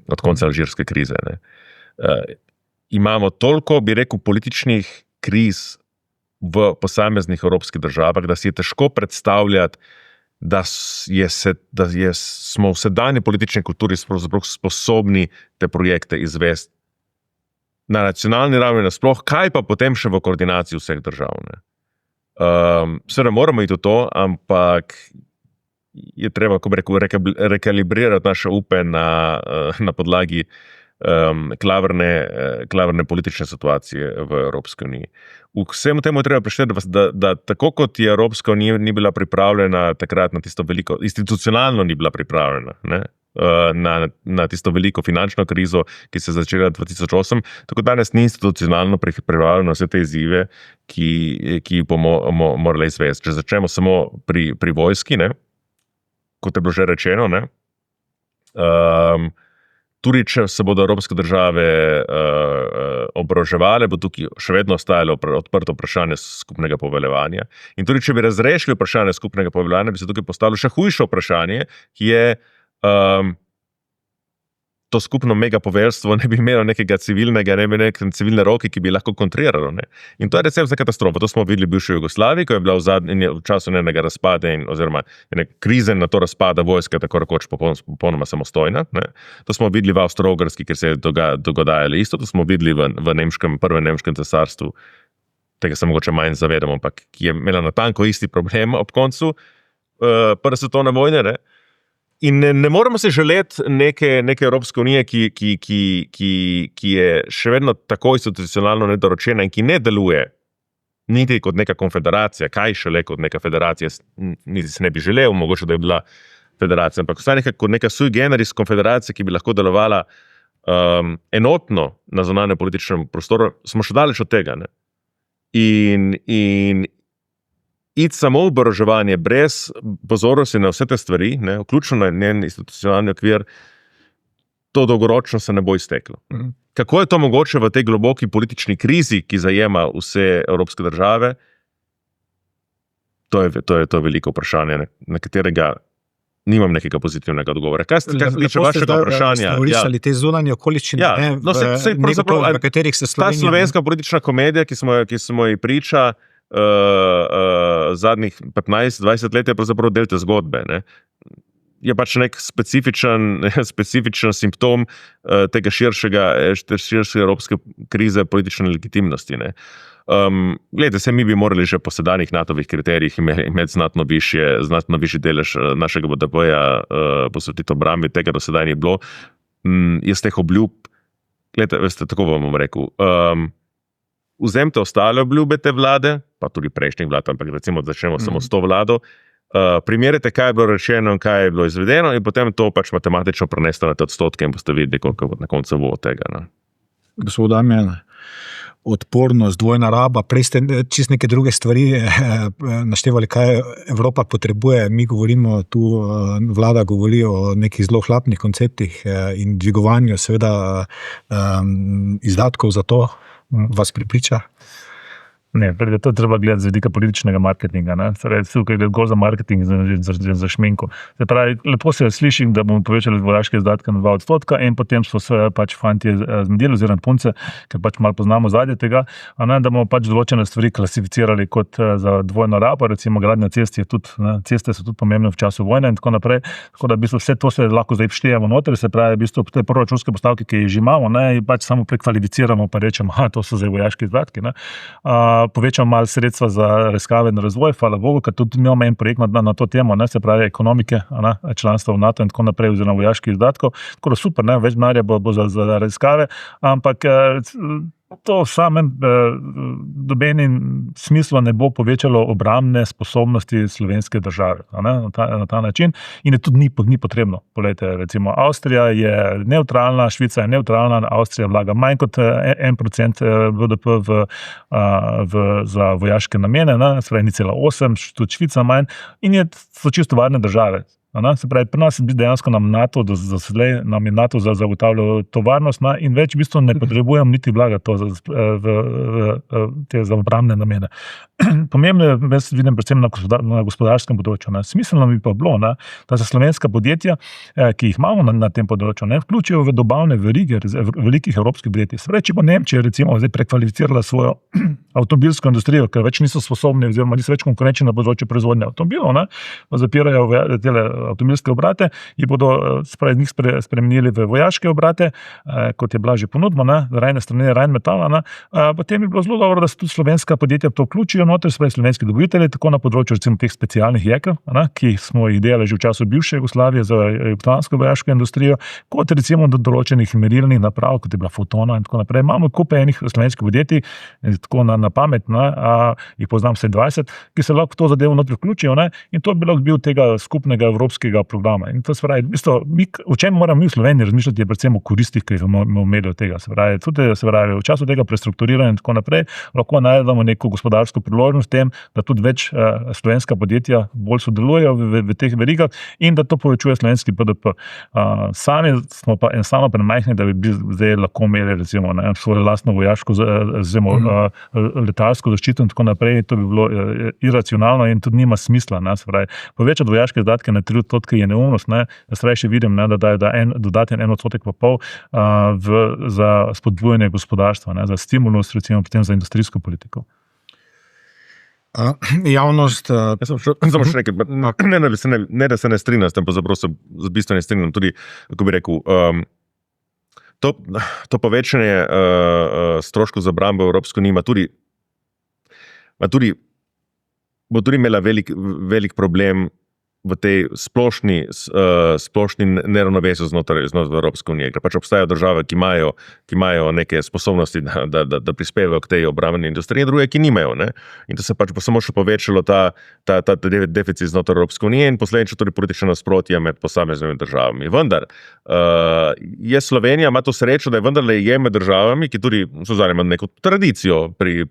od konca alžirske krize. Imamo toliko, bi rekel, političnih kriz v posameznih evropskih državah, da si je težko predstavljati, da smo v sedanji politični kulturi sposobni te projekte izvesti na nacionalni ravni nasploh, kaj pa potem še v koordinaciji vseh držav. Seveda moramo iti v to, ampak je treba, kako bi rekel, rekalibrirati naše upe na podlagi klavrne politične situacije v Evropski uniji. Vsemu temu je treba prišteti, da tako kot je Evropska unija ni bila pripravljena takrat na tisto veliko, institucionalno ni bila pripravljena, na tisto veliko finančno krizo, ki se je začela 2008, tako danes ni institucionalno pripravljeno vse te izzive, ki bomo morali izvesti. Če začnemo samo pri vojski, kot je bilo že rečeno, tudi če se bodo evropske države oboroževale, bo tukaj še vedno ostajalo odprto vprašanje skupnega poveljevanja. In tudi če bi razrešili vprašanje skupnega poveljevanja, bi se tukaj postavilo še hujše vprašanje, ki je to skupno megapoveljstvo ne bi imelo nekega civilnega, ne bi neke civilne roke, ki bi lahko kontriralo. Ne? In to je recept za katastrofo. To smo videli v bivši Jugoslaviji, ko je bila v času njenega razpada oziroma krize na to razpada vojska tako rekoč popolnoma samostojna. Ne? To smo videli v Avstro-Ogrski, kjer se je dogodajalo isto. To smo videli v prvem nemškem cesarstvu. Tega se mogoče manj zavedamo, ampak ki je imela natanko isti problem ob koncu prve svetovne vojne. Ne? In ne moremo se želeti neke Evropske unije, ki je še vedno tako institucionalno nedoročena in ki ne deluje niti kot neka konfederacija, kaj šele kot neka federacija, niti se ne bi želel, mogoče da je bila federacija, ampak vsaj kot neka sui generis konfederacija, ki bi lahko delovala enotno na zunanjem političnem prostoru, smo še daleč od tega. Ne? In iti samo v oboroževanje brez pozornosti na vse te stvari, ne, vključno na njen institucionalni okvir, to dolgoročno se ne bo izteklo. Kako je to mogoče v tej globoki politični krizi, ki zajema vse evropske države? To je veliko vprašanje, na katerega nimam nekega pozitivnega odgovora. Kaj se tiče vašega vprašanja? Ste vrisali te zunanje okoliščine, v katerih se Slovenija... Ta slovenska politična komedija, ki smo ji priča, zadnjih 15-20 let je pravzaprav del te zgodbe. Ne? Je pač nek specifičen simptom tega širšega evropske krize politične legitimnosti. Ne? Glejte, mi bi morali že po sedanjih NATO-vih kriterijih imeti znatno višji delež našega BDP-ja posvetiti obrambi, tega do sedaj ni bilo. Jaz teh obljub, glejte, veste, tako vam bom rekel, vzemite ostale obljube te vlade, pa tudi prejšnjih vlad, ampak recimo začnemo samo s to vlado, primerjate, kaj je bilo rečeno in kaj je bilo izvedeno in potem to pač matematično preneste na te odstotke in boste videli, koliko na koncu bo od tega. Ne? Gospod Damjan, odpornost, dvojna raba, prej ste čist neke druge stvari naštevali, kaj Evropa potrebuje. Mi govorimo tu, vlada govori o nekih zelo hlapnih konceptih in dvigovanju seveda izdatkov za to. Vas pripriča? Ne, to treba gledati z vidika političnega marketinga. Tukaj gre zgolj za marketing, za šminko. Se pravi, lepo se sliši, da bomo povečali vojaške izdatke na 2% in potem so se pač fantje zmedili oziroma punce, ker pač malo poznamo zadnje tega, da bomo pač določene stvari klasificirali kot za dvojno rabo, recimo gradnja ceste so tudi pomembne v času vojne in tako naprej. Tako da v bistvu vse to se lahko zdaj štejemo noter, se pravi, v bistvu te proračunske postavke, ki jih že imamo, pač samo prekvalificiramo, pa rečemo, to so zdaj vojaški izdatki. Povečamo malo sredstva za raziskave in razvoj, hvala Bogu, ker tudi imamo en projekt na to temo, se pravi ekonomike, članstva v NATO in tako naprej, oziroma vojaških izdatkov. Tako da super, več denarja bo za raziskave, ampak to v samem dobenem smislu ne bo povečalo obrambne sposobnosti slovenske države na ta način in je tudi ni potrebno. Poglejte, recimo Avstrija je nevtralna, Švica je nevtralna, Avstrija vlaga manj kot 1% BDP za vojaške namene, se pravi 0,8, tudi Švica manj in so čisto varne države. Se pravi, pri nas dejansko nam je NATO zagotavljal to varnost in več v bistvu ne potrebujem niti vlagati to za obrambne namene. Pomembno je, jaz vidim predvsem na gospodarskem področju. Smiselno bi pa bilo, da se slovenska podjetja, ki jih imamo na tem področju, vključijo v dobavne verige velikih evropskih podjetij. Se pravi, če bo Nemčija recimo zdaj prekvalificirala svojo avtomobilsko industrijo, ker več niso sposobni oziroma niso več konkurenčni na področju proizvodnje avtomobilov, zapirajo tele avtomobilske obrate, jih bodo njih spremenili v vojaške obrate, kot je bila že ponudba, Rajne strani Rheinmetalla, potem bi bilo zelo dobro, da se tudi slovenska podjetja to vključijo noter, slovenski dobavitelji, tako na področju recimo teh specialnih jekel, ki smo jih delali že v času bivše Jugoslavije za jugoslovansko vojaško industrijo, kot recimo do določenih merilnih naprav, kot je bila Fotona in tako naprej. Imamo kupe enih slovenskih podjetij, tako na pamet, jih poznam vse 20, ki se lahko to zadevo noter vključijo, in to bi lahko bil tega skupnega evropskega evropskega programa. In to se pravi, o čem moramo mi v Sloveniji razmišljati, je predvsem o koristih, ki jih bomo imeli od tega. Se pravi, v času tega prestrukturiranja in tako naprej, lahko najdemo neko gospodarsko priložnost tem, da tudi več slovenska podjetja bolj sodelujejo v teh verigah in da to povečuje slovenski BDP. Sami smo pa enostavno premajhni, da bi zdaj lahko imeli recimo svojo lastno vojaško letalsko zaščito in tako naprej. To bi bilo iracionalno in tudi nima smisla. Povečati vojaške izdatke na 3% je neumnost. Jaz raje vidim, da dajo dodaten 1,5% za spodbujanje gospodarstva, za stimulus, recimo potem za industrijsko politiko. Javnost. Samo še nekaj, ne da se ne strinjam, s tem pa zapravo se z bistvom ne strinjam. Tudi, kako bi rekel, to povečanje stroškov za obrambo Evropske unije bo tudi imela velik problem v tej splošni neravnovesju znotraj Evropske unije. Ker pač obstajajo države, ki imajo neke sposobnosti, da prispevajo k tej obrambni industriji, druge, ki nimajo. Ne? In to se pač samo še povečalo ta deficit znotraj Evropske unije in posledično tudi politično nasprotje med posameznimi državami. Vendar Slovenija ima to srečo, da je vendarle med državami, ki tudi imajo neko tradicijo pri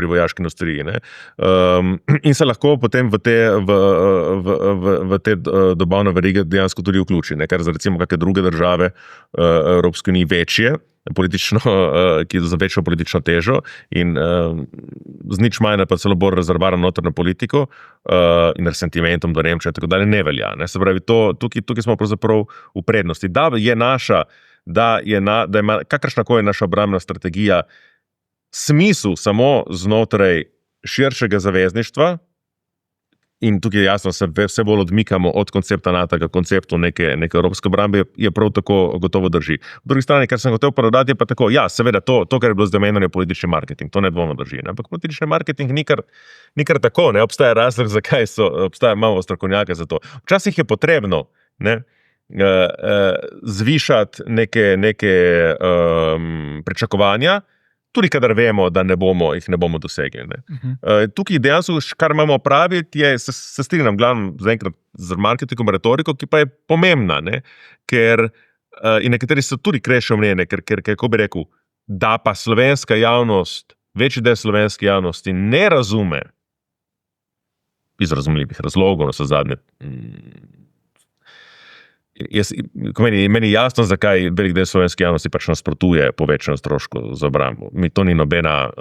vojaški industriji. Ne? In se lahko potem v te dobavne verige dejansko tudi vključi, kar za recimo kakšne druge države Evropske unije večje, ki za večjo politično težo in z nič manj pa celo bolj rezervirano notranjo politiko in resentimentom do Nemčije in tako dalje ne velja. Ne? Se pravi, tukaj smo pravzaprav v prednosti. Da ima kakršnakoli naša obrambna strategija smisel samo znotraj širšega zavezništva, in tukaj jasno se vse bolj odmikamo od koncepta NATO, konceptu neke evropske obrambe, je prav tako gotovo drži. Po drugi strani, kar sem hotel povedati, je pa tako, seveda to, kar je bilo zdaj omenjeno, je politični marketing, to ne dvomno drži. Ne? Ampak politični marketing ni kar tako, ne obstaja razlog, zakaj obstaja malo strokovnjaka za to. Včasih je potrebno zvišati neke pričakovanja, tudi kadar vemo, da jih ne bomo dosegli. Ne. Tukaj dejansko, kar imamo opraviti, se strinjam glavno zaenkrat z marketingom, retoriko, ki pa je pomembna, ne, ker in nekateri so tudi krešejo mnenje, ker kako bi rekel, da pa slovenska javnost, večji del slovenske javnosti ne razume iz razumljivih razlogov, so zadnje. Meni je jasno, zakaj velik del slovenske javnosti pač nasprotuje povečanju stroškov za obrambo. To ni nobena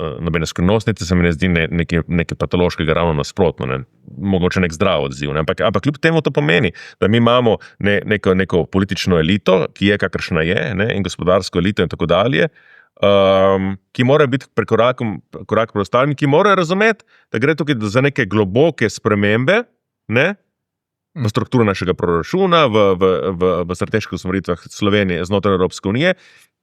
skrivnost, niti se mi ne zdi nekaj patološkega, ravno nasprotno, ne. Mogoče nek zdrav odziv. Ne. Ampak kljub temu to pomeni, da mi imamo neko politično elito, ki je kakršna je, ne, in gospodarsko elito in tako dalje, ki morajo biti korak pred ostalimi, ki morajo razumeti, da gre tukaj za neke globoke spremembe, ne, v strukturo našega proračuna, v strateških usmeritvah Slovenije znotraj Evropske unije,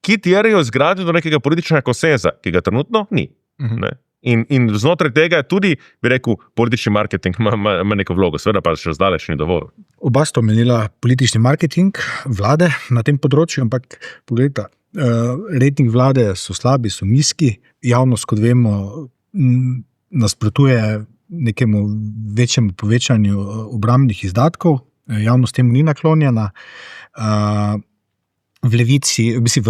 ki terjajo izgradnjo do nekega političnega konsenza, ki ga trenutno ni. Ne? In znotraj tega tudi, bi rekel, politični marketing ima neko vlogo, seveda pa še zdaleč ni dovolj. Oba sta omenila politični marketing vlade na tem področju, ampak pogledajte, rejting vlade so slabi, so nizki, javnost, kot vemo, nasprotuje nekemu večjemu povečanju obrambnih izdatkov, javnost temu ni naklonjena. V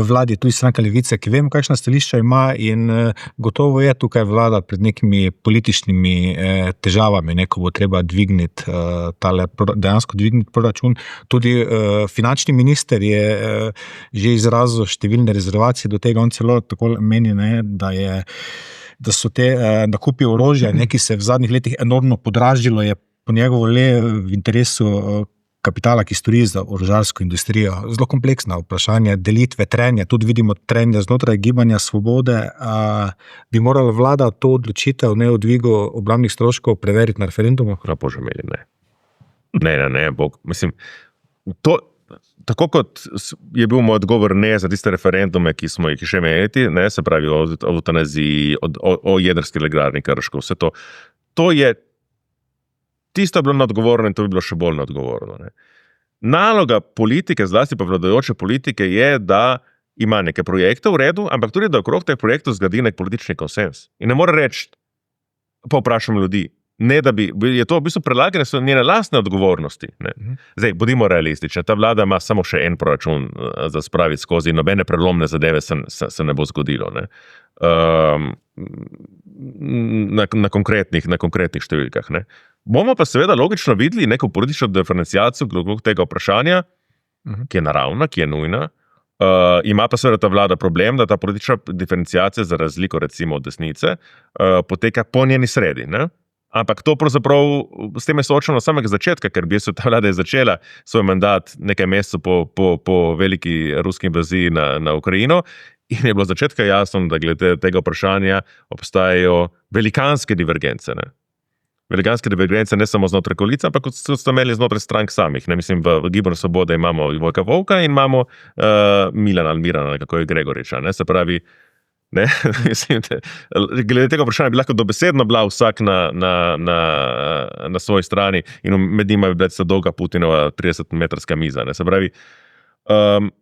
vladi je tudi stranka Levice, ki vemo, kakšna stališča ima in gotovo je tukaj vlada pred nekimi političnimi težavami, ko bo treba dejansko dvigniti proračun. Tudi finančni minister je že izrazil številne rezervacije do tega, on celo tako meni, da so te nakupi orožja, ki se v zadnjih letih enormno podražilo, je po njegovo le v interesu kapitala, ki stoji za orožarsko industrijo. Zelo kompleksna vprašanja, delitve, trenje, tudi vidimo trenje znotraj gibanja Svobode. Bi morala vlada to odločitev o dvigu obrambnih stroškov preveriti na referendumu? Bože mili, ne. Ne, bog. Mislim, tako kot je bil moj odgovor ne za tiste referendume, ki smo jih še imeli, ne, se pravi o eutanaziji, o jedrski elektrarni Krško, vse to. Tisto je bilo neodgovorno in to bi bilo še bolj neodgovorno. Ne. Naloga politike, zlasti pa vladajoče politike, je, da ima neke projekte v redu, ampak tudi, da okrog teh projektov zgradi nek politični konsens. In ne more reči, pa vprašam ljudi, Ne, da je to v bistvu prelagane so njene lastne odgovornosti. Ne. Zdaj, bodimo realistični, ta vlada ima samo še en proračun za spraviti skozi, nobene prelomne zadeve se ne bo zgodilo. Ne. Na konkretnih številkah. Ne. Bomo pa seveda logično videli neko politično diferenciacijo glede tega vprašanja, ki je naravna, ki je nujna. Ima pa seveda ta vlada problem, da ta politična diferenciacija, za razliko recimo od desnice, poteka po njeni sredi. Ne. Ampak to pravzaprav s tem je soočeno od samega začetka, ker bi se ta vlada je začela svoj mandat nekaj mesecev po veliki ruski invaziji na Ukrajino in je bilo začetka jasno, da glede tega vprašanja obstajajo velikanske divergence. Ne. Velikanske divergence ne samo znotraj koalicije, ampak so imeli znotraj strank samih. Ne. Mislim, v Gibanju Svobode imamo Vojka Volka in imamo Milana, kako je Gregoriča. Ne. Se pravi, ne, mislim, glede tega vprašanja bi lahko dobesedno bila vsak na svoji strani in med njima bi bila dolga Putinova 30-metrska miza. Ne. Se pravi,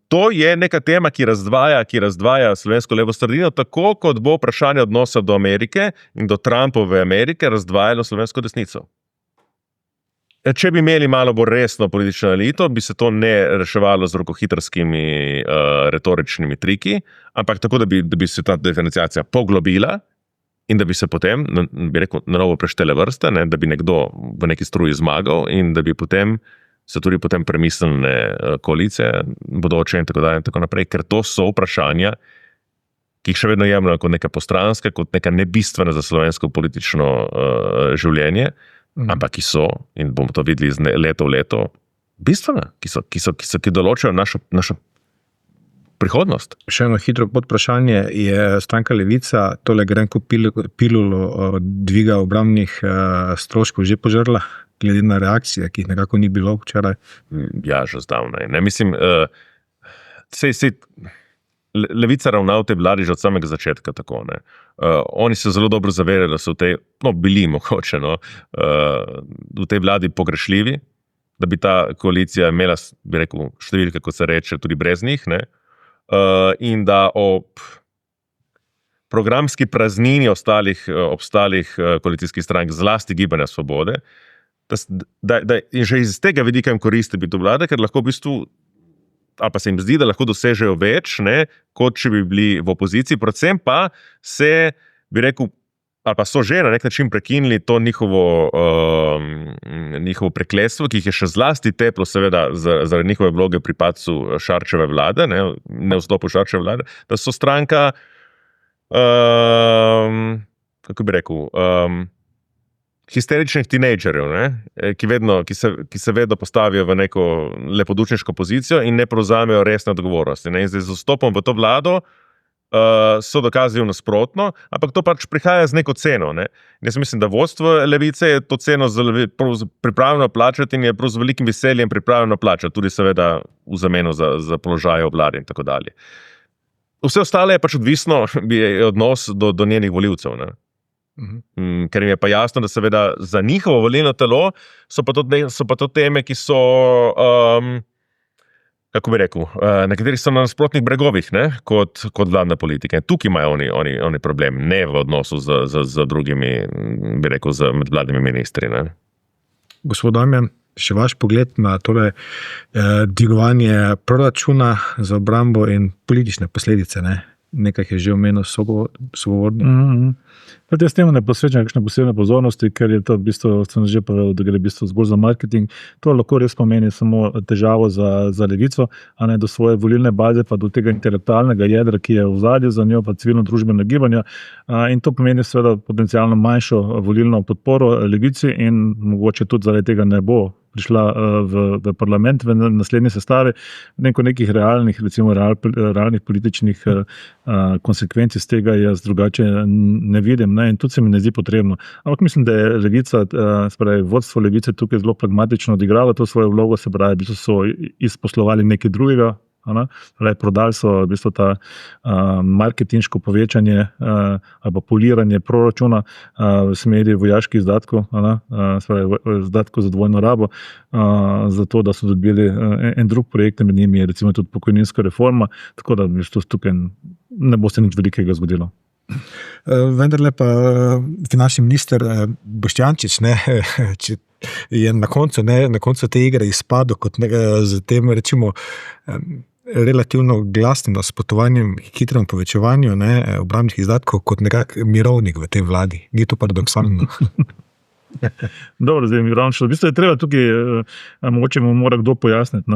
to je neka tema, ki razdvaja slovensko levo sredino, tako kot bo vprašanje odnosa do Amerike in do Trumpove Amerike razdvajalo slovensko desnico. Če bi imeli malo bolj resno politično elito, bi se to ne reševalo z rokohitrskimi retoričnimi triki, ampak tako, da bi se ta diferenciacija poglobila in da bi se potem, bi rekel, na novo preštele vrste, ne, da bi nekdo v neki struji zmagal in da bi se tudi potem premislene koalicije, bodoče in tako naprej, ker to so vprašanja, ki jih še vedno jemljajo kot neka postranska, kot neka nebistvena za slovensko politično življenje, ampak ki so, in bomo to videli iz leta v leto, bistvena, ki določajo našo prihodnost. Še eno hitro podvprašanje je stranka Levica, tole grenko pilulo dviga obrambnih stroškov že požrla, glede na reakcije, ki jih nekako ni bilo včeraj. Ja, že zdavnaj. Ne, mislim, Levica ravna v tej vladi že od samega začetka tako. Ne. Oni se zelo dobro zavedali, da so bili mogoče v tej vladi pogrešljivi, da bi ta koalicija imela, bi rekel, številke, kot se reče, tudi brez njih, ne. In da ob programski praznini ostalih koalicijskih strank, zlasti Gibanja Svobode, da in že iz tega vidika jim koristi biti v vlade, ker lahko v bistvu, ali pa se jim zdi, da lahko dosežejo več, ne, kot če bi bili v opoziciji, predvsem pa se, bi rekel, ali pa so že na nek način prekinili to njihovo prekletstvo, ki jih je še zlasti teplo, seveda, zaradi njihove vloge pri padcu Šarčeve vlade, ne vstopu Šarčeve vlade, da so stranka, kako bi rekel, histeričnih tinejdžerjev, ki se vedno postavijo v neko lepodušniško pozicijo in ne prevzamejo resne odgovornosti. Ne. In zdaj z vstopom v to vlado so dokazali nasprotno, ampak to pač prihaja z neko ceno. Ne. Jaz mislim, da vodstvo Levice je to ceno pripravljeno plačati in je prav z velikim veseljem pripravljeno plačati, tudi seveda v zameno za položaje v vladi in tako dalje. Vse ostale je pač odvisno, je odnos do njenih volivcev. Ne. Ker jim je pa jasno, da seveda za njihovo volilno telo so pa to teme, ki so, kako bi rekel, nekateri so na nasprotnih bregovih, ne, kot vladna politika. Tukaj imajo oni problem, ne v odnosu z drugimi, bi rekel, med vladnimi ministri. Ne. Gospod Damjan, še vaš pogled na tole dvigovanje proračuna za obrambo in politične posledice, ne? Nekaj je že omenil Svobodni. Jaz temu ne posvečam kakšne posebne pozornosti, ker je to v bistvu, sem že povedal, da gre v bistvu zgolj za marketing. To lahko res pomeni samo težavo za Levico, a ne do svoje volilne baze, pa do tega intelektualnega jedra, ki je v ozadju za njo, pa civilno-družbeno gibanja. In to pomeni seveda potencialno manjšo volilno podporo Levici in mogoče tudi zaradi tega ne bo prišla v parlament v naslednji sestavi, nekih realnih političnih konsekvenc iz tega jaz drugače ne vidim, ne, in tudi se mi ne zdi potrebno. Ampak mislim, da je Levica, vodstvo Levice tukaj zelo pragmatično odigralo to svojo vlogo, se pravi, v bistvu so izposlovali nekaj drugega, prodali so v bistvu ta marketinško povečanje ali poliranje proračuna v smeri vojaških izdatkov, izdatkov za dvojno rabo, zato da so dobili en drug projekt, med njimi je recimo tudi pokojninska reforma, tako da v bistvu tukaj ne bo se nič velikega zgodilo. Vendarle pa finančni minister Boštjančič, ne, če je na koncu te igre izpadel kot z tem, rečimo, relativno glasnim nasprotovanjem hitremu povečevanju obrambnih izdatkov kot nekak mirovnik v tej vladi. Ni to paradoksalno? Dobro, zdaj Mirovnič, v bistvu je treba tukaj, mogoče mu mora kdo pojasniti,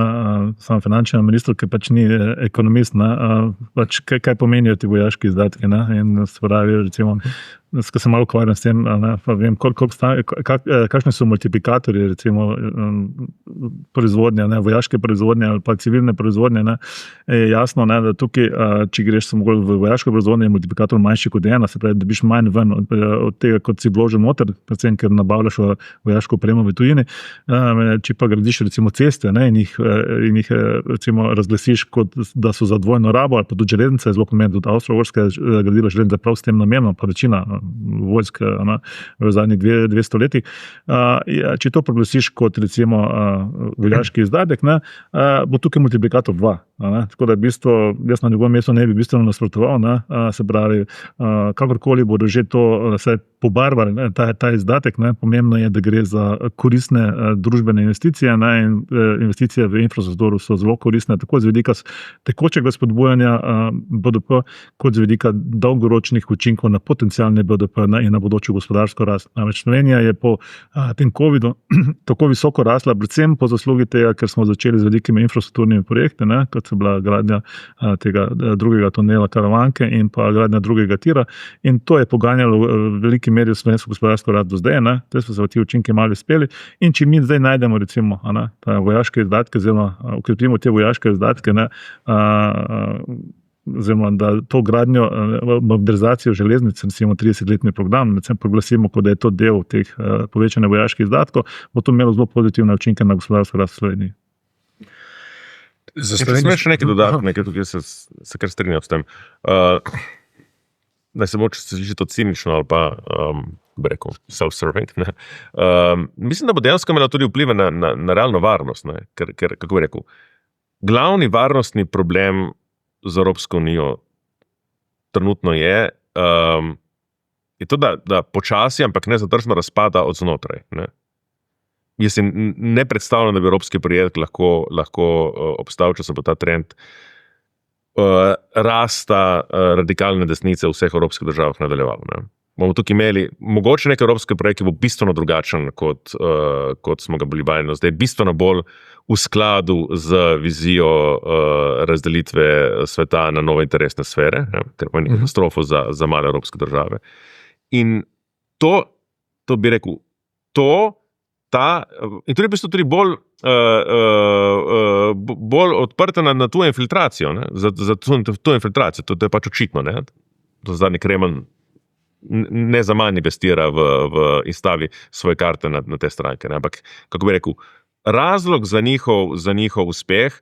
sam finančni minister, ki pač ni ekonomist, pač kaj pomenijo ti vojaški izdatki, in se pravi, recimo, ko se malo ukvarjam s tem, pa vem, kakšni so multiplikatorji, recimo, proizvodnje, vojaške proizvodnje ali pa civilne proizvodnje, je jasno, da tukaj, če greš samo v vojaško proizvodnje, je multiplikator manjši kot 1, se pravi, dobiš manj ven od tega, kot si vložil noter, predvsem, ker nabavljaš vojaško opremo v tujini, če pa gradiš recimo ceste, in jih recimo razglasiš, kot da so za dvojno rabo, ali pa tudi železnice, je zelo pomembno, tudi Avstro-Ogrska je gradila železnice prav s tem namenom, pa večina vojsk v zadnjih 200 letih. Če to proglasiš kot recimo vojaški izdatek, bo tukaj multiplikator 2. Tako da v bistvu, jaz na njegovem mestu ne bi bistveno nasprotoval, se pravi, kakorkoli bodo že to se pobarvali, ta izdatek, pomembno je, da gre za koristne družbene investicije, in investicije v infrastrukturo so zelo koristne, tako z vidika tekočega spodbujanja BDP, kot z vidika dolgoročnih učinkov na potencialne BDP in na bodočo gospodarsko rast. Namreč Slovenija je po tem covidu tako visoko rasla, predvsem po zaslugi tega, ker smo začeli z velikimi infrastrukturnimi projekti, kot se bila gradnja tega drugega tunela Karavanke in pa gradnja drugega tira, in to je poganjalo v veliki meri slovensko gospodarsko rast do zdaj, te so se ti učinki malo izpeli, in če mi zdaj najdemo recimo ta vojaške izdatke, oziroma ukrepimo te vojaške izdatke, oziroma da to gradnjo, modernizacijo železnic, recimo 30-letni program, recimo proglasimo, kot da je to del teh povečanja vojaških izdatkov, bo to imelo zelo pozitivne učinke na gospodarsko rast v Sloveniji. Smeš še nekaj dodati, tukaj se kar strinjam s tem. Da se moče se sliši to cinično ali pa, bi rekel, self-serving. Mislim, da bo dejansko imelo tudi vplive na realno varnost, ker, kako bi rekel, glavni varnostni problem z Evropsko unijo trenutno je to, da počasi, ampak ne zadržno razpada od znotraj. Jaz si ne predstavljam, da bi evropski projekt lahko obstal, če se bo ta trend rasta radikalne desnice v vseh evropskih državah nadaljeval. Bomo tukaj imeli mogoče nek evropski projekt, ki bo bistveno drugačen, kot smo ga bili vajeni zdaj, bistveno bolj v skladu z vizijo razdelitve sveta na nove interesne sfere, ker pomeni katastrofo za male evropske države. In to bi rekel, in tudi v bistvu tudi bolj odprta na tujo infiltracijo, za tujo infiltracijo, to je pač očitno, to zadnji Kremlj ne za manj investira v izstavi svoje karte na te stranke, ampak, kako bi rekel, razlog za njihov uspeh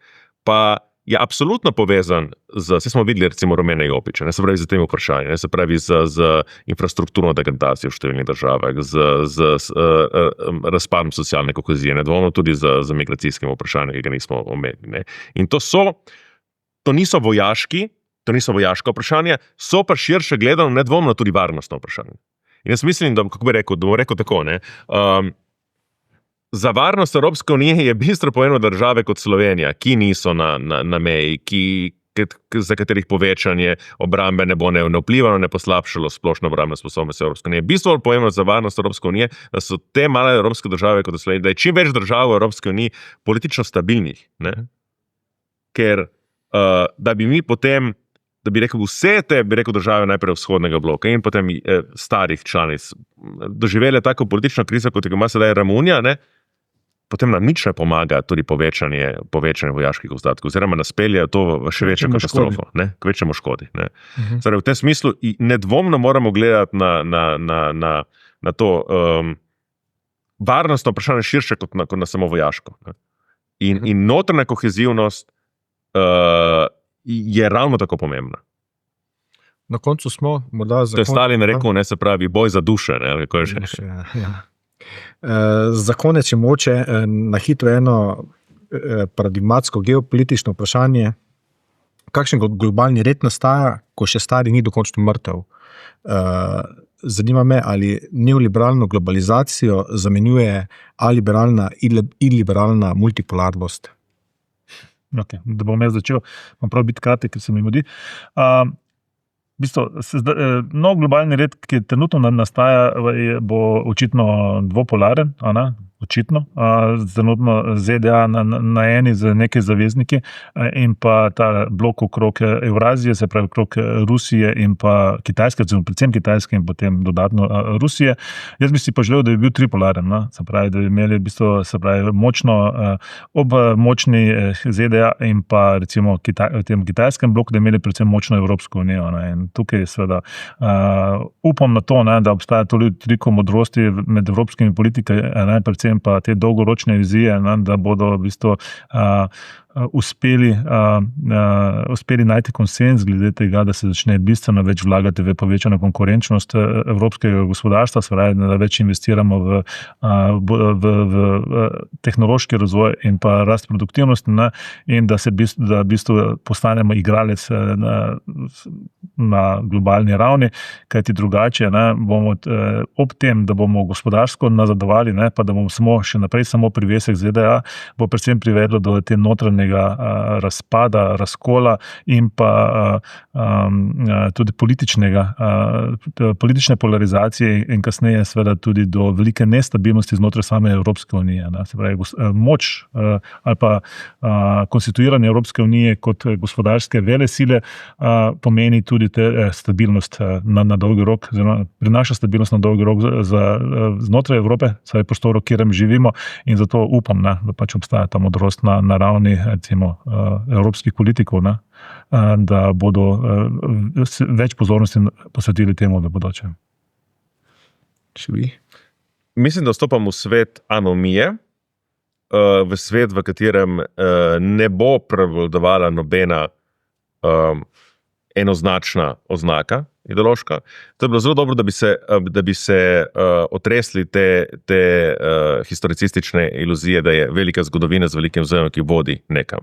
pa je absolutno povezan vse smo videli recimo rumene jopiče, se pravi z temi vprašanji, se pravi z infrastrukturno degradacijo v številnih državah, z razpadom socialne kohezije, nedvomno tudi z migracijskim vprašanjem, ki ga nismo omenili. In to niso vojaška vprašanja, so pa širše gledano nedvomno tudi varnostno vprašanje. In jaz mislim, da bom rekel tako, za varnost Evropske unije je bistveno pomembno države kot Slovenija, ki niso na meji, za katerih povečanje obrambe ne bo ne vplivalo, ne poslabšalo splošno obrambne sposobnosti Evropske unije. Bistveno pomembno za varnost Evropske unije, da so te male evropske države kot Slovenija, da je čim več držav v Evropske uniji politično stabilnih, ker da bi mi potem, da bi rekel vse te, države najprej vzhodnega bloka in potem starih članic doživele tako politično krizo, kot ima sedaj Romunija, potem nam nič ne pomaga tudi povečanje vojaških izdatkov, oziroma nas pelje to v še večjo katastrofo, k večjemu škodi. Torej, v tem smislu nedvomno moramo gledati na to varnostno vprašanje širše kot na samo vojaško. In notranja kohezivnost je ravno tako pomembna. Na koncu smo morda To je Stalin rekel, se pravi boj za duše. Za konec je moče na hitro eno paradigmatsko geopolitično vprašanje, kakšen globalni red nastaja, ko še stari ni dokončno mrtev. Zanima me, ali neoliberalno globalizacijo zamenjuje aliberalna, iliberalna multipolarnost. Okay, da bom jaz začel, bom prav biti kratek, ker se mi mudi. V bistvu, nov globalni red, ki trenutno nastaja, bo očitno dvopolaren, očitno, trenutno ZDA na eni z nekaj zavezniki in pa ta blok okrog Evrazije, se pravi okrog Rusije in pa Kitajske, predvsem Kitajske in potem dodatno Rusije. Jaz bi si pa želel, da bi bil tripolaren, se pravi, da bi imeli v bistvu, močno, ob močni ZDA in pa recimo v tem kitajskem bloku, da imeli predvsem močno Evropsko unijo. In tukaj seveda upam na to, da obstaja toliko modrosti med evropskimi politikami, predvsem pa te dolgoročne vizije, da bodo v bistvu uspeli najti konsens glede tega, da se začne bistveno več vlagati v povečano konkurenčnost evropskega gospodarstva, da več investiramo v tehnološki razvoj in pa rast produktivnosti, in da v bistvu postanemo igralec na globalni ravni, kajti drugače bomo ob tem, da bomo gospodarsko nazadovali, pa da bomo še naprej samo privesek ZDA, bo predvsem privedlo do te notranjega razpada, razkola in pa tudi politične polarizacije in kasneje seveda tudi do velike nestabilnosti znotraj same Evropske unije. Se pravi, moč ali pa konstituiranje Evropske unije kot gospodarske velesile pomeni tudi stabilnost na dolgi rok, prinaša stabilnost na dolgi rok znotraj Evrope, saj prostoru, kjer živimo, in zato upam, da pač obstaja ta modrost na ravni recimo evropskih politikov, da bodo več pozornosti posvetili temu v bodoče. Mislim, da vstopam v svet anomije, v svet, v katerem ne bo prevladovala nobena enoznačna oznaka ideološka. To je bilo zelo dobro, da bi se otresli te historicistične iluzije, da je velika zgodovina z velikim vzemom, ki vodi nekam.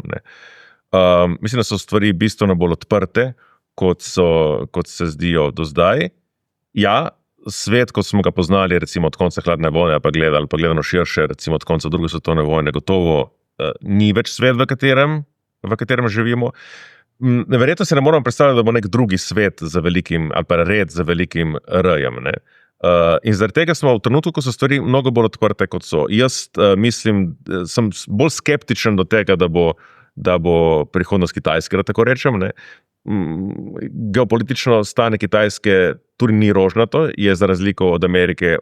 Mislim, da so stvari bistveno bolj odprte, kot se zdijo do zdaj. Ja, svet, kot smo ga poznali recimo od konca hladne vojne, pa gledano širše, recimo od konca druge svetovne vojne, gotovo ni več svet, v katerem živimo. Verjetno se ne moramo predstavljati, da bo nek drugi svet za velikim, ali pa red za velikim R-jem. In zaradi tega smo v trenutku, ko so stvari mnogo bolj odprte, kot so. Jaz mislim, sem bolj skeptičen do tega, da bo prihodnost Kitajske, da tako rečem. Geopolitično stanje Kitajske tudi ni rožnato, je za razliko od Amerike,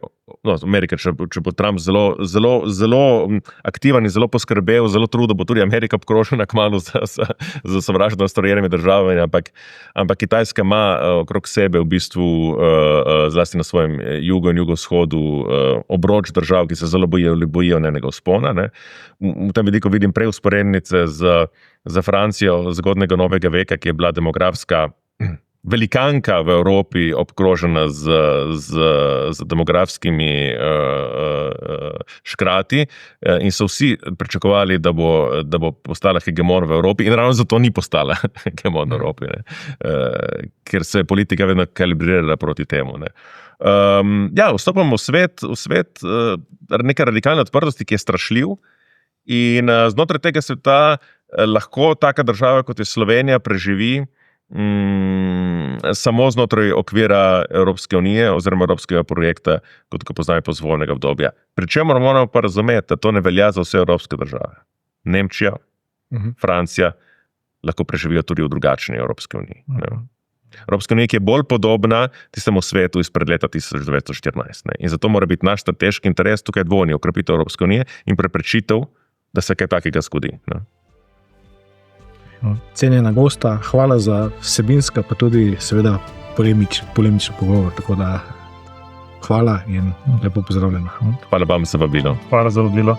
Amerika, če bo Trump zelo aktiven in zelo poskrbel, zelo trudil, bo tudi Amerika obkrožena kmalu za sovražno nastrojenimi državami, ampak Kitajska ima okrog sebe v bistvu zlasti na svojem jugu in jugovzhodu obroč držav, ki se zelo bojijo njenega vzpona. V tem vidiku vidim prej vzporednice za Francijo zgodnega novega veka, ki je bila demografska velikanka v Evropi, obkrožena z demografskimi škrati, in so vsi pričakovali, da bo postala hegemon v Evropi, in ravno zato ni postala hegemon v Evropi, ker se je politika vedno kalibrirala proti temu. Vstopamo v svet neke radikalne odprtosti, ki je strašljiv, in znotraj tega sveta lahko taka država, kot je Slovenija, preživi samo znotraj okvira Evropske unije oziroma evropskega projekta, kot ga poznamo posvojnega obdobja. Pričemer moramo pa razumeti, da to ne velja za vse evropske države. Nemčija, Francija lahko preživijo tudi v drugačni Evropski uniji. Evropska unija, ki je bolj podobna tistemu svetu izpred leta 1914. In zato mora biti naš strateški interes tukaj dvojni, okrepitev Evropske unije in preprečitev, da se kaj takega zgodi. Cenjena gosta, hvala za vsebinska, pa tudi seveda polemični pogovor, tako da hvala in lepo pozdravljena. Hvala vam za vabilo. Hvala za vabilo.